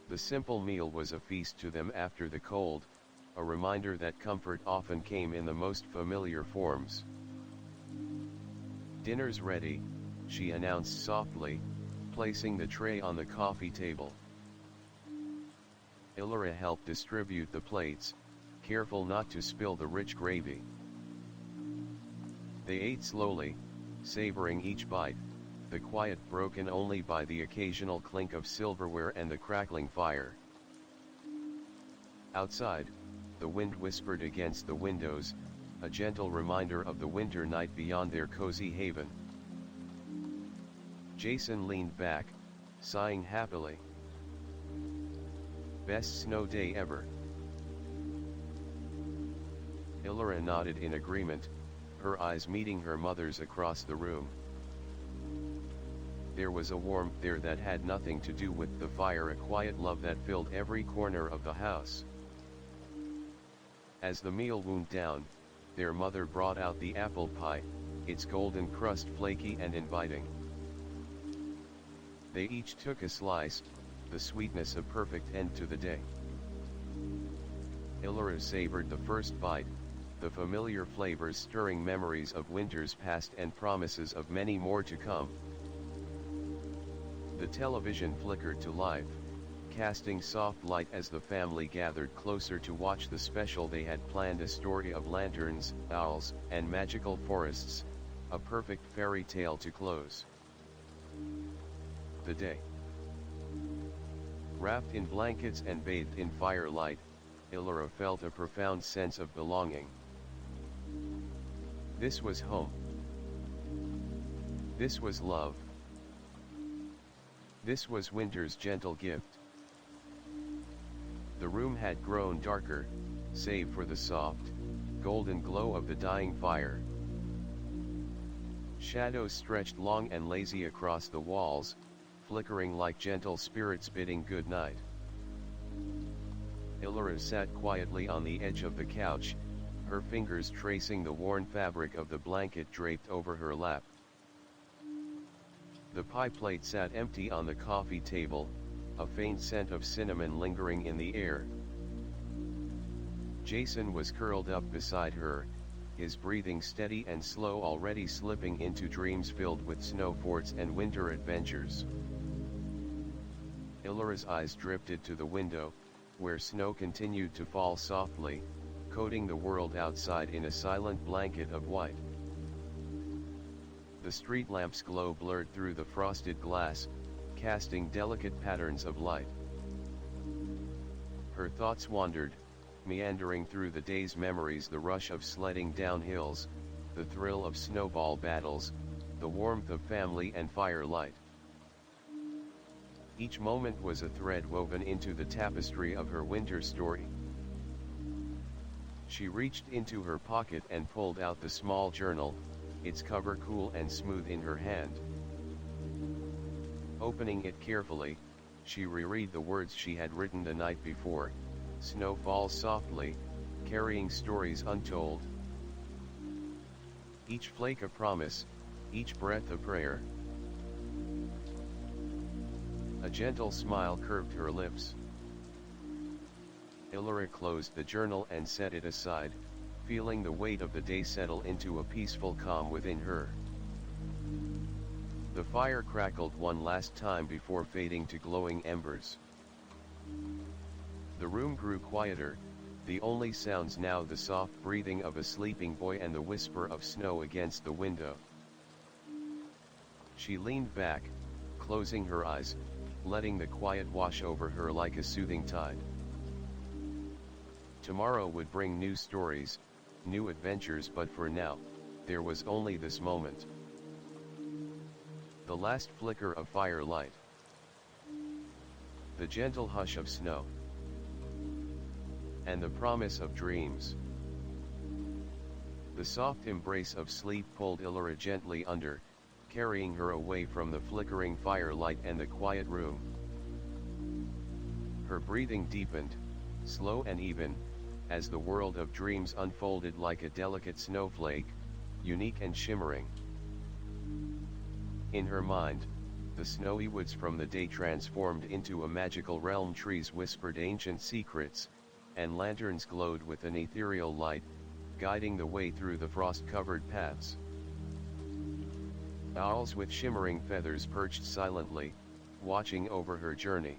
[SPEAKER 1] The simple meal was a feast to them after the cold, a reminder that comfort often came in the most familiar forms. "Dinner's ready," she announced softly, placing the tray on the coffee table. Illyra helped distribute the plates, careful not to spill the rich gravy. They ate slowly, savoring each bite, the quiet broken only by the occasional clink of silverware and the crackling fire. Outside, the wind whispered against the windows, a gentle reminder of the winter night beyond their cozy haven. Jason leaned back, sighing happily. "Best snow day ever." Illyra nodded in agreement, her eyes meeting her mother's across the room. There was a warmth there that had nothing to do with the fire, a quiet love that filled every corner of the house. As the meal wound down, their mother brought out the apple pie, its golden crust flaky and inviting. They each took a slice, the sweetness a perfect end to the day. Illyra savored the first bite, the familiar flavors stirring memories of winters past and promises of many more to come. The television flickered to life, casting soft light as the family gathered closer to watch the special they had planned, a story of lanterns, owls, and magical forests, a perfect fairy tale to close the day. Wrapped in blankets and bathed in firelight, Illyra felt a profound sense of belonging. This was home. This was love. This was winter's gentle gift. The room had grown darker, save for the soft, golden glow of the dying fire. Shadows stretched long and lazy across the walls, flickering like gentle spirits bidding good night. Illyra sat quietly on the edge of the couch, her fingers tracing the worn fabric of the blanket draped over her lap. The pie plate sat empty on the coffee table, a faint scent of cinnamon lingering in the air. Jason was curled up beside her, his breathing steady and slow, already slipping into dreams filled with snow forts and winter adventures. Illyra's eyes drifted to the window, where snow continued to fall softly, coating the world outside in a silent blanket of white. The street lamps' glow blurred through the frosted glass, casting delicate patterns of light. Her thoughts wandered, meandering through the day's memories, the rush of sledding down hills, the thrill of snowball battles, the warmth of family and firelight. Each moment was a thread woven into the tapestry of her winter story. She reached into her pocket and pulled out the small journal, its cover cool and smooth in her hand. Opening it carefully, she reread the words she had written the night before. Snow falls softly, carrying stories untold. Each flake a promise, each breath a prayer. A gentle smile curved her lips. Illyra closed the journal and set it aside, feeling the weight of the day settle into a peaceful calm within her. The fire crackled one last time before fading to glowing embers. The room grew quieter, the only sounds now the soft breathing of a sleeping boy and the whisper of snow against the window. She leaned back, closing her eyes, letting the quiet wash over her like a soothing tide. Tomorrow would bring new stories, new adventures, but for now, there was only this moment. The last flicker of firelight. The gentle hush of snow. And the promise of dreams. The soft embrace of sleep pulled Illyra gently under, carrying her away from the flickering firelight and the quiet room. Her breathing deepened, slow and even, as the world of dreams unfolded like a delicate snowflake, unique and shimmering. In her mind, the snowy woods from the day transformed into a magical realm. Trees whispered ancient secrets, and lanterns glowed with an ethereal light, guiding the way through the frost-covered paths. Owls with shimmering feathers perched silently, watching over her journey.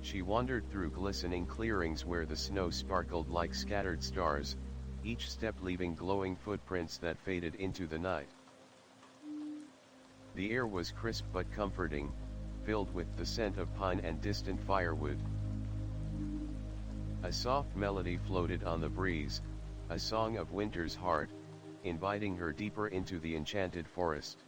[SPEAKER 1] She wandered through glistening clearings where the snow sparkled like scattered stars, each step leaving glowing footprints that faded into the night. The air was crisp but comforting, filled with the scent of pine and distant firewood. A soft melody floated on the breeze, a song of winter's heart, inviting her deeper into the enchanted forest.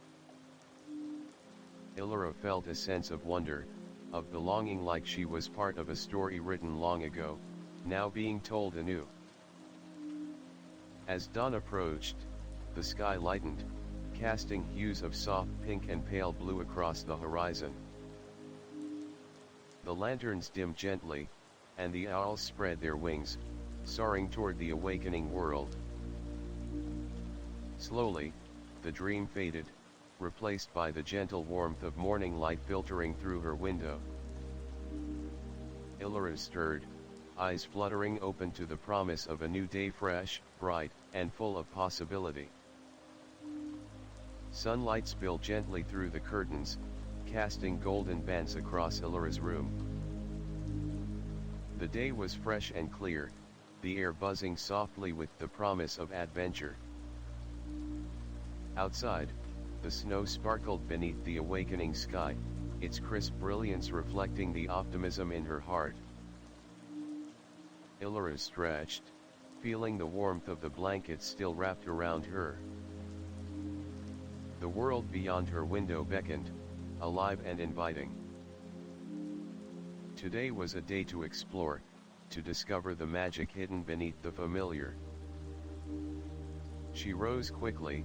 [SPEAKER 1] Illyra felt a sense of wonder, of belonging, like she was part of a story written long ago, now being told anew. As dawn approached, the sky lightened, casting hues of soft pink and pale blue across the horizon. The lanterns dimmed gently, and the owls spread their wings, soaring toward the awakening world. Slowly, the dream faded, replaced by the gentle warmth of morning light filtering through her window. Illyra stirred, eyes fluttering open to the promise of a new day, fresh, bright, and full of possibility. Sunlight spilled gently through the curtains, casting golden bands across Illyra's room. The day was fresh and clear, the air buzzing softly with the promise of adventure. Outside, the snow sparkled beneath the awakening sky, its crisp brilliance reflecting the optimism in her heart. Illyra stretched, feeling the warmth of the blankets still wrapped around her. The world beyond her window beckoned, alive and inviting. Today was a day to explore, to discover the magic hidden beneath the familiar. She rose quickly,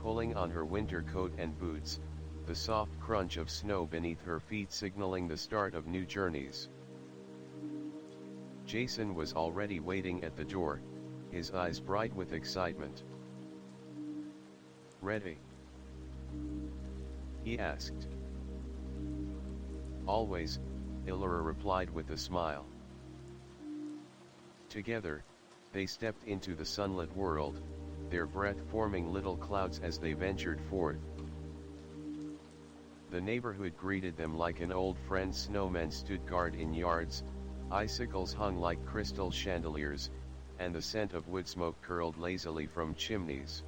[SPEAKER 1] pulling on her winter coat and boots, the soft crunch of snow beneath her feet signaling the start of new journeys. Jason was already waiting at the door, his eyes bright with excitement. "Ready?" he asked. "Always," Illyra replied with a smile. Together, they stepped into the sunlit world, their breath forming little clouds as they ventured forth. The neighborhood greeted them like an old friend. Snowmen stood guard in yards, icicles hung like crystal chandeliers, and the scent of wood smoke curled lazily from chimneys.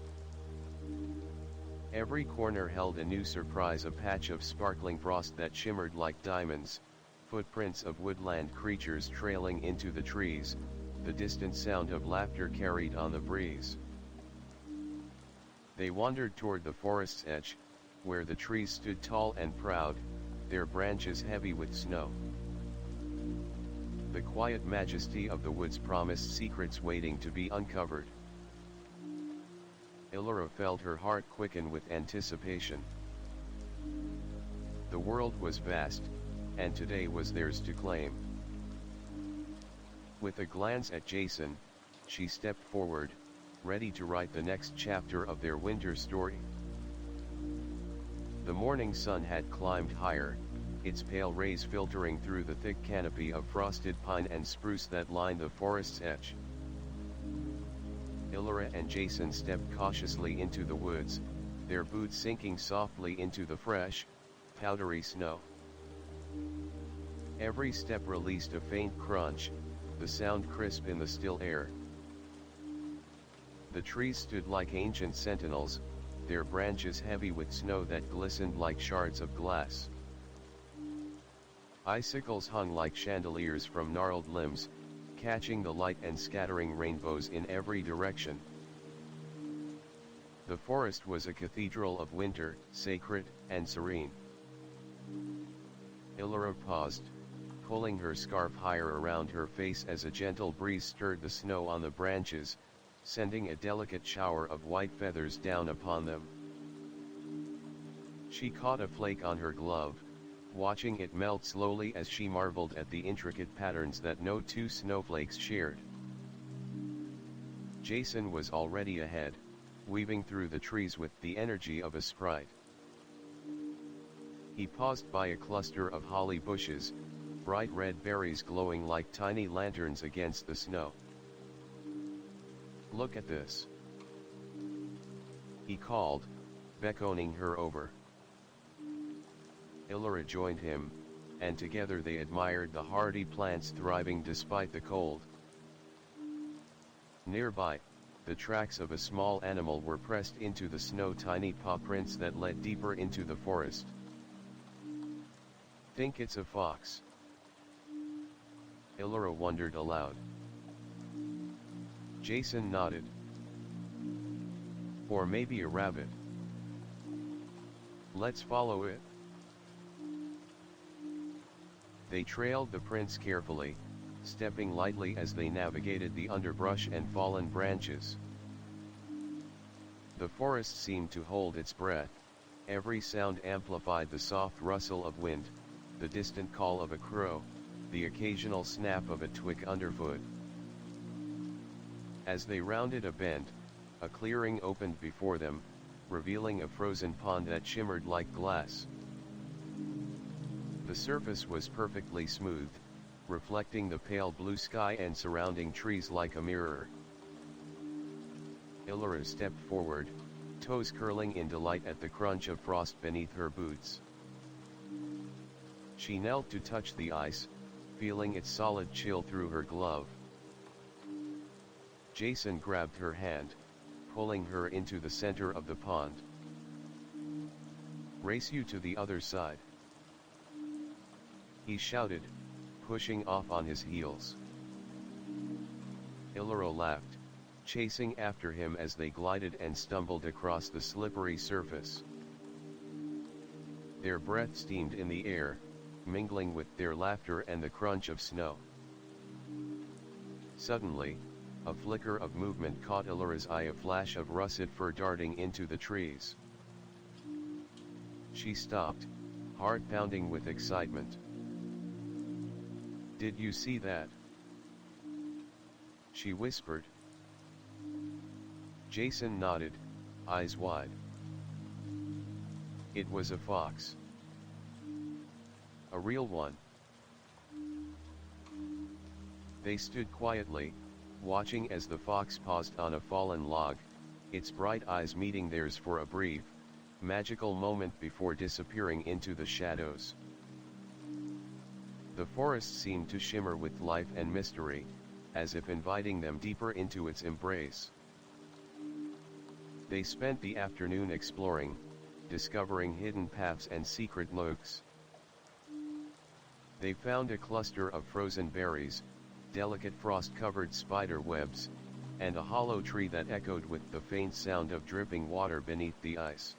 [SPEAKER 1] Every corner held a new surprise, a patch of sparkling frost that shimmered like diamonds, footprints of woodland creatures trailing into the trees, the distant sound of laughter carried on the breeze. They wandered toward the forest's edge, where the trees stood tall and proud, their branches heavy with snow. The quiet majesty of the woods promised secrets waiting to be uncovered. Illyra felt her heart quicken with anticipation. The world was vast, and today was theirs to claim. With a glance at Jason, she stepped forward, ready to write the next chapter of their winter story. The morning sun had climbed higher, its pale rays filtering through the thick canopy of frosted pine and spruce that lined the forest's edge. Illyra and Jason stepped cautiously into the woods, their boots sinking softly into the fresh, powdery snow. Every step released a faint crunch, the sound crisp in the still air. The trees stood like ancient sentinels, their branches heavy with snow that glistened like shards of glass. Icicles hung like chandeliers from gnarled limbs, catching the light and scattering rainbows in every direction. The forest was a cathedral of winter, sacred and serene. Illyra paused, pulling her scarf higher around her face as a gentle breeze stirred the snow on the branches, sending a delicate shower of white feathers down upon them. She caught a flake on her glove, watching it melt slowly as she marveled at the intricate patterns that no two snowflakes shared. Jason was already ahead, weaving through the trees with the energy of a sprite. He paused by a cluster of holly bushes, bright red berries glowing like tiny lanterns against the snow. "Look at this," he called, beckoning her over. Illyra joined him, and together they admired the hardy plants thriving despite the cold. Nearby, the tracks of a small animal were pressed into the snow, tiny paw prints that led deeper into the forest. "Think it's a fox?" Illyra wondered aloud. Jason nodded. "Or maybe a rabbit. Let's follow it." They trailed the prints carefully, stepping lightly as they navigated the underbrush and fallen branches. The forest seemed to hold its breath, every sound amplified: the soft rustle of wind, the distant call of a crow, the occasional snap of a twig underfoot. As they rounded a bend, a clearing opened before them, revealing a frozen pond that shimmered like glass. The surface was perfectly smooth, reflecting the pale blue sky and surrounding trees like a mirror. Illyra stepped forward, toes curling in delight at the crunch of frost beneath her boots. She knelt to touch the ice, feeling its solid chill through her glove. Jason grabbed her hand, pulling her into the center of the pond. "Race you to the other side," he shouted, pushing off on his heels. Illyra laughed, chasing after him as they glided and stumbled across the slippery surface. Their breath steamed in the air, mingling with their laughter and the crunch of snow. Suddenly, a flicker of movement caught Illyra's eye, a flash of russet fur darting into the trees. She stopped, heart pounding with excitement. "Did you see that?" she whispered. Jason nodded, eyes wide. It was a fox. A real one. They stood quietly, watching as the fox paused on a fallen log, its bright eyes meeting theirs for a brief, magical moment before disappearing into the shadows. The forest seemed to shimmer with life and mystery, as if inviting them deeper into its embrace. They spent the afternoon exploring, discovering hidden paths and secret nooks. They found a cluster of frozen berries, delicate frost-covered spider webs, and a hollow tree that echoed with the faint sound of dripping water beneath the ice.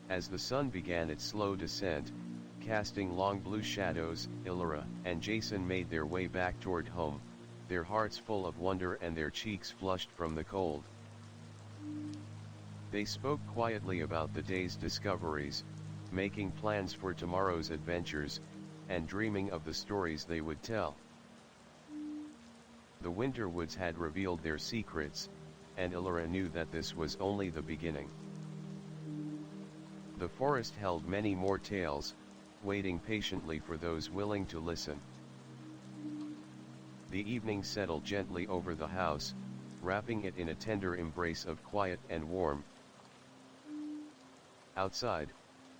[SPEAKER 1] As the sun began its slow descent, casting long blue shadows, Illyra and Jason made their way back toward home, their hearts full of wonder and their cheeks flushed from the cold. They spoke quietly about the day's discoveries, making plans for tomorrow's adventures, and dreaming of the stories they would tell. The winter woods had revealed their secrets, and Illyra knew that this was only the beginning. The forest held many more tales, waiting patiently for those willing to listen. The evening settled gently over the house, wrapping it in a tender embrace of quiet and warmth. Outside,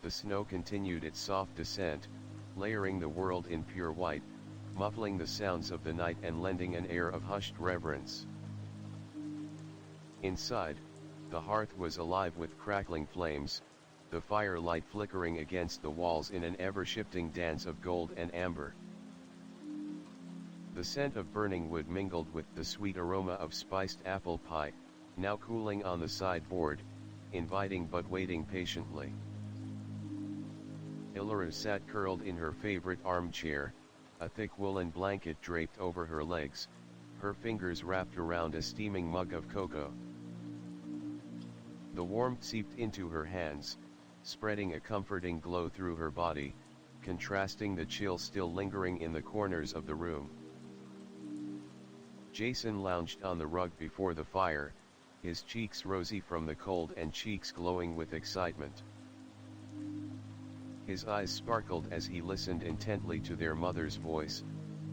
[SPEAKER 1] the snow continued its soft descent, layering the world in pure white, muffling the sounds of the night and lending an air of hushed reverence. Inside, the hearth was alive with crackling flames, the firelight flickering against the walls in an ever-shifting dance of gold and amber. The scent of burning wood mingled with the sweet aroma of spiced apple pie, now cooling on the sideboard, inviting but waiting patiently. Illyra sat curled in her favorite armchair, a thick woolen blanket draped over her legs, her fingers wrapped around a steaming mug of cocoa. The warmth seeped into her hands, spreading a comforting glow through her body, contrasting the chill still lingering in the corners of the room. Jason lounged on the rug before the fire, his cheeks rosy from the cold and cheeks glowing with excitement. His eyes sparkled as he listened intently to their mother's voice,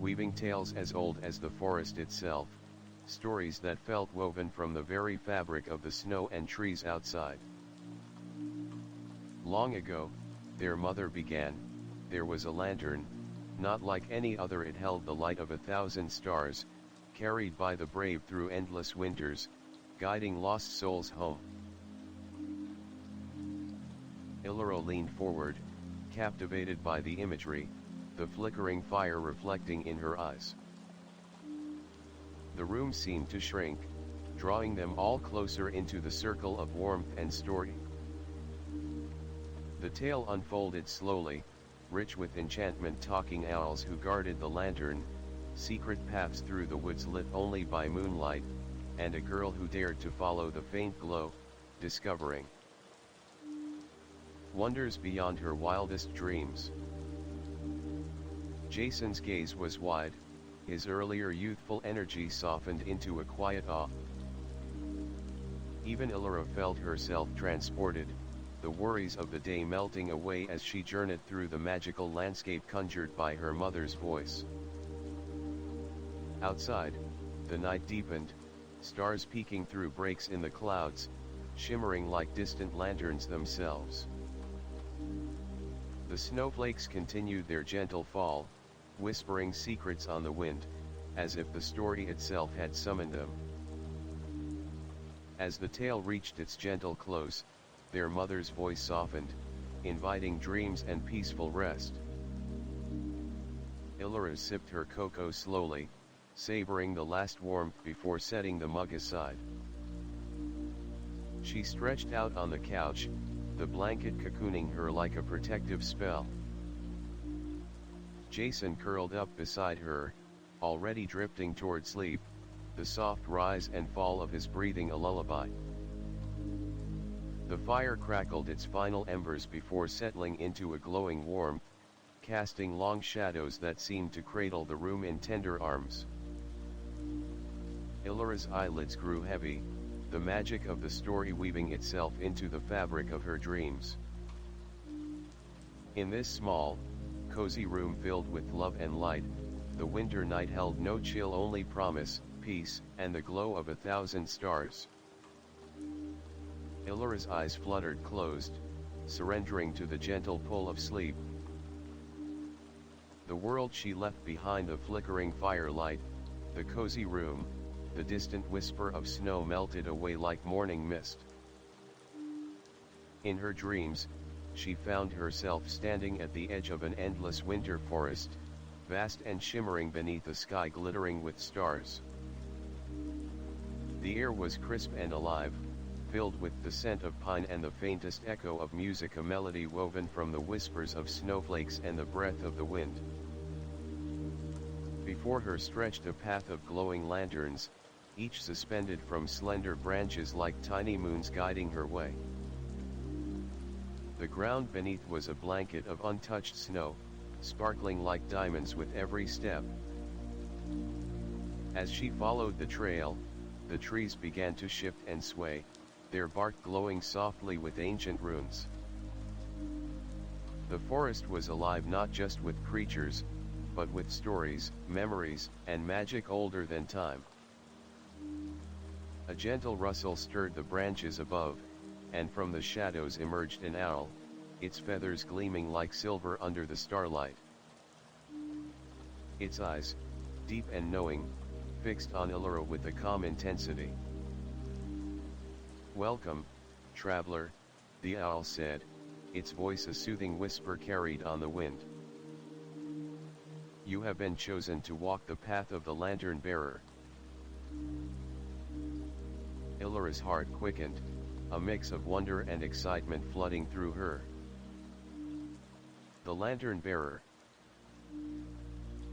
[SPEAKER 1] weaving tales as old as the forest itself, stories that felt woven from the very fabric of the snow and trees outside. Long ago, their mother began, there was a lantern, not like any other. It held the light of 1,000 stars, carried by the brave through endless winters, guiding lost souls home. Illyra leaned forward, captivated by the imagery, the flickering fire reflecting in her eyes. The room seemed to shrink, drawing them all closer into the circle of warmth and story. The tale unfolded slowly, rich with enchantment. Talking owls who guarded the lantern, secret paths through the woods lit only by moonlight, and a girl who dared to follow the faint glow, discovering wonders beyond her wildest dreams. Jason's gaze was wide, his earlier youthful energy softened into a quiet awe. Even Illyra felt herself transported, the worries of the day melting away as she journeyed through the magical landscape conjured by her mother's voice. Outside, the night deepened, stars peeking through breaks in the clouds, shimmering like distant lanterns themselves. The snowflakes continued their gentle fall, whispering secrets on the wind, as if the story itself had summoned them. As the tale reached its gentle close, their mother's voice softened, inviting dreams and peaceful rest. Illyra sipped her cocoa slowly, savoring the last warmth before setting the mug aside. She stretched out on the couch, the blanket cocooning her like a protective spell. Jason curled up beside her, already drifting toward sleep, the soft rise and fall of his breathing a lullaby. The fire crackled its final embers before settling into a glowing warmth, casting long shadows that seemed to cradle the room in tender arms. Illyra's eyelids grew heavy, the magic of the story weaving itself into the fabric of her dreams. In this small, cozy room filled with love and light, the winter night held no chill, only promise, peace, and the glow of 1,000 stars. Illyra's eyes fluttered closed, surrendering to the gentle pull of sleep. The world she left behind, the flickering firelight, the cozy room, the distant whisper of snow melted away like morning mist. In her dreams, she found herself standing at the edge of an endless winter forest, vast and shimmering beneath a sky glittering with stars. The air was crisp and alive, filled with the scent of pine and the faintest echo of music, a melody woven from the whispers of snowflakes and the breath of the wind. Before her stretched a path of glowing lanterns, each suspended from slender branches like tiny moons guiding her way. The ground beneath was a blanket of untouched snow, sparkling like diamonds with every step. As she followed the trail, the trees began to shift and sway, their bark glowing softly with ancient runes. The forest was alive not just with creatures, but with stories, memories, and magic older than time. A gentle rustle stirred the branches above, and from the shadows emerged an owl, its feathers gleaming like silver under the starlight. Its eyes, deep and knowing, fixed on Illyra with a calm intensity. "Welcome, traveler," the owl said, its voice a soothing whisper carried on the wind. "You have been chosen to walk the path of the lantern bearer." Illyra's heart quickened, a mix of wonder and excitement flooding through her. "The lantern bearer,"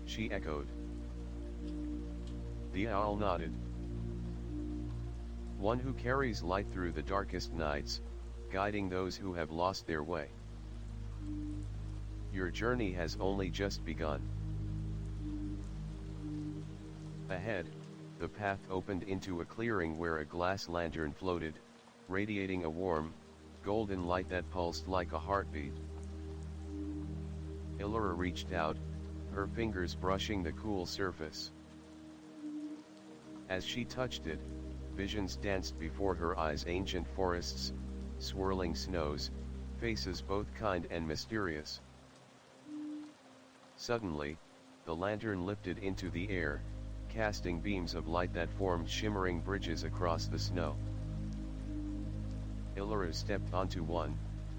[SPEAKER 1] she echoed. The owl nodded. "One who carries light through the darkest nights, guiding those who have lost their way. Your journey has only just begun." Ahead, the path opened into a clearing where a glass lantern floated, radiating a warm, golden light that pulsed like a heartbeat. Illyra reached out, her fingers brushing the cool surface. As she touched it, visions danced before her eyes, ancient forests, swirling snows, faces both kind and mysterious. Suddenly, the lantern lifted into the air, casting beams of light that formed shimmering bridges across the snow. Illyra stepped onto one,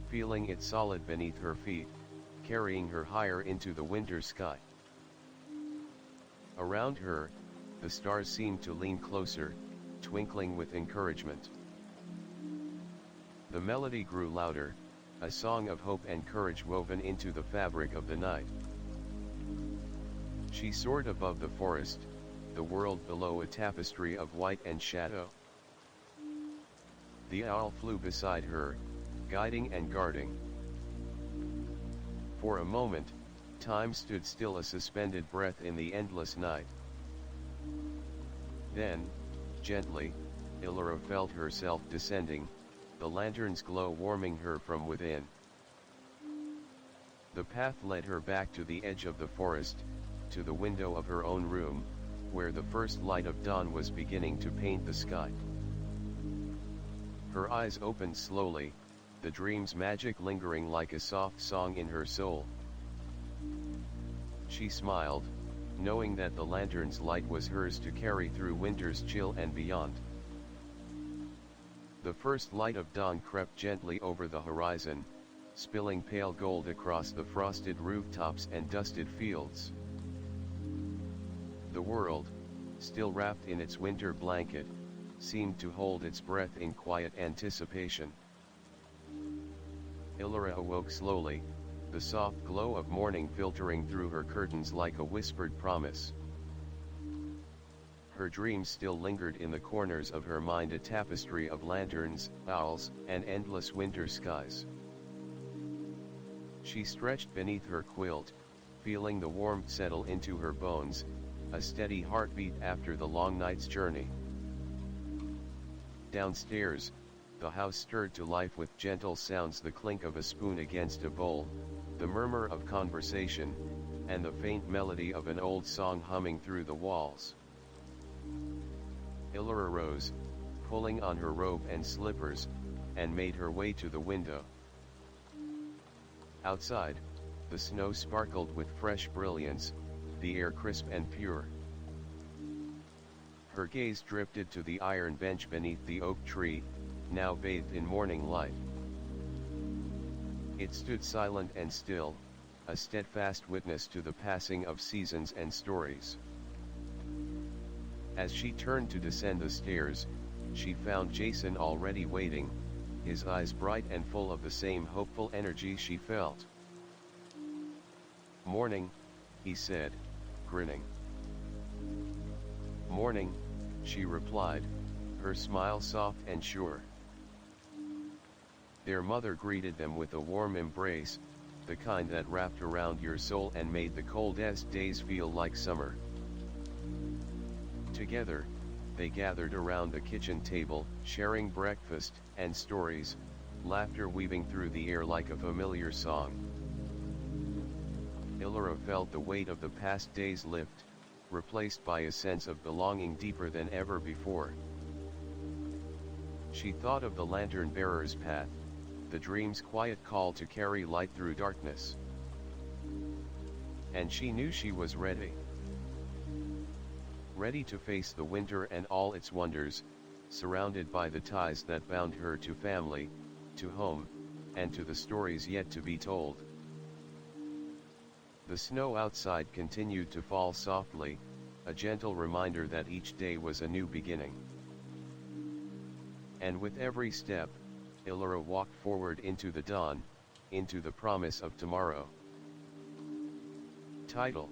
[SPEAKER 1] feeling it solid beneath her feet, carrying her higher into the winter sky. Around her, the stars seemed to lean closer, twinkling with encouragement. The melody grew louder, a song of hope and courage woven into the fabric of the night. She soared above the forest, the world below a tapestry of white and shadow. The owl flew beside her, guiding and guarding. For a moment, time stood still, a suspended breath in the endless night. Then, gently, Illyra felt herself descending, the lantern's glow warming her from within. The path led her back to the edge of the forest, to the window of her own room, where the first light of dawn was beginning to paint the sky. Her eyes opened slowly, the dream's magic lingering like a soft song in her soul. She smiled, knowing that the lantern's light was hers to carry through winter's chill and beyond. The first light of dawn crept gently over the horizon, spilling pale gold across the frosted rooftops and dusted fields. The world, still wrapped in its winter blanket, seemed to hold its breath in quiet anticipation. Illyra awoke slowly, the soft glow of morning filtering through her curtains like a whispered promise. Her dreams still lingered in the corners of her mind, a tapestry of lanterns, owls, and endless winter skies. She stretched beneath her quilt, feeling the warmth settle into her bones, a steady heartbeat after the long night's journey. Downstairs, the house stirred to life with gentle sounds, the clink of a spoon against a bowl, the murmur of conversation, and the faint melody of an old song humming through the walls. Illyra rose, pulling on her robe and slippers, and made her way to the window. Outside, the snow sparkled with fresh brilliance, the air crisp and pure. Her gaze drifted to the iron bench beneath the oak tree, now bathed in morning light. It stood silent and still, a steadfast witness to the passing of seasons and stories. As she turned to descend the stairs, she found Jason already waiting, his eyes bright and full of the same hopeful energy she felt. "Morning," he said, grinning. "Morning," she replied, her smile soft and sure. Their mother greeted them with a warm embrace, the kind that wrapped around your soul and made the coldest days feel like summer. Together, they gathered around the kitchen table, sharing breakfast and stories, laughter weaving through the air like a familiar song. Illyra felt the weight of the past days lift, replaced by a sense of belonging deeper than ever before. She thought of the lantern-bearer's path, the dream's quiet call to carry light through darkness. And she knew she was ready. Ready to face the winter and all its wonders, surrounded by the ties that bound her to family, to home, and to the stories yet to be told. The snow outside continued to fall softly, a gentle reminder that each day was a new beginning. And with every step, Illyra walked forward into the dawn, into the promise of tomorrow. Title: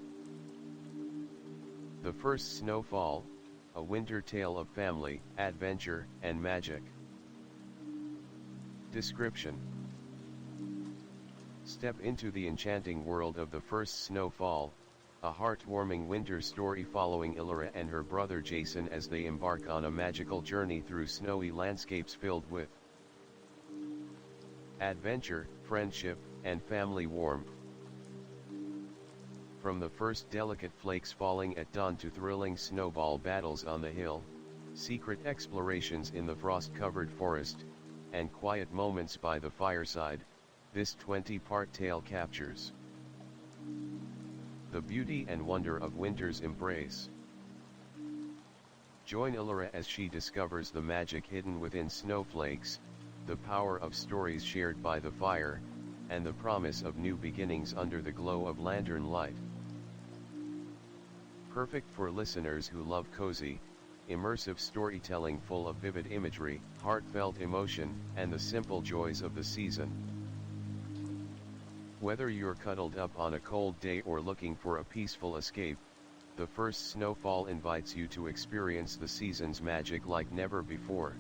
[SPEAKER 1] The First Snowfall, a winter tale of family, adventure, and magic. Description: Step into the enchanting world of The First Snowfall, a heartwarming winter story following Illyra and her brother Jason as they embark on a magical journey through snowy landscapes filled with adventure, friendship, and family warmth. From the first delicate flakes falling at dawn to thrilling snowball battles on the hill, secret explorations in the frost-covered forest, and quiet moments by the fireside, this 20-part tale captures the beauty and wonder of winter's embrace. Join Illyra as she discovers the magic hidden within snowflakes, the power of stories shared by the fire, and the promise of new beginnings under the glow of lantern light. Perfect for listeners who love cozy, immersive storytelling full of vivid imagery, heartfelt emotion, and the simple joys of the season. Whether you're cuddled up on a cold day or looking for a peaceful escape, The First Snowfall invites you to experience the season's magic like never before.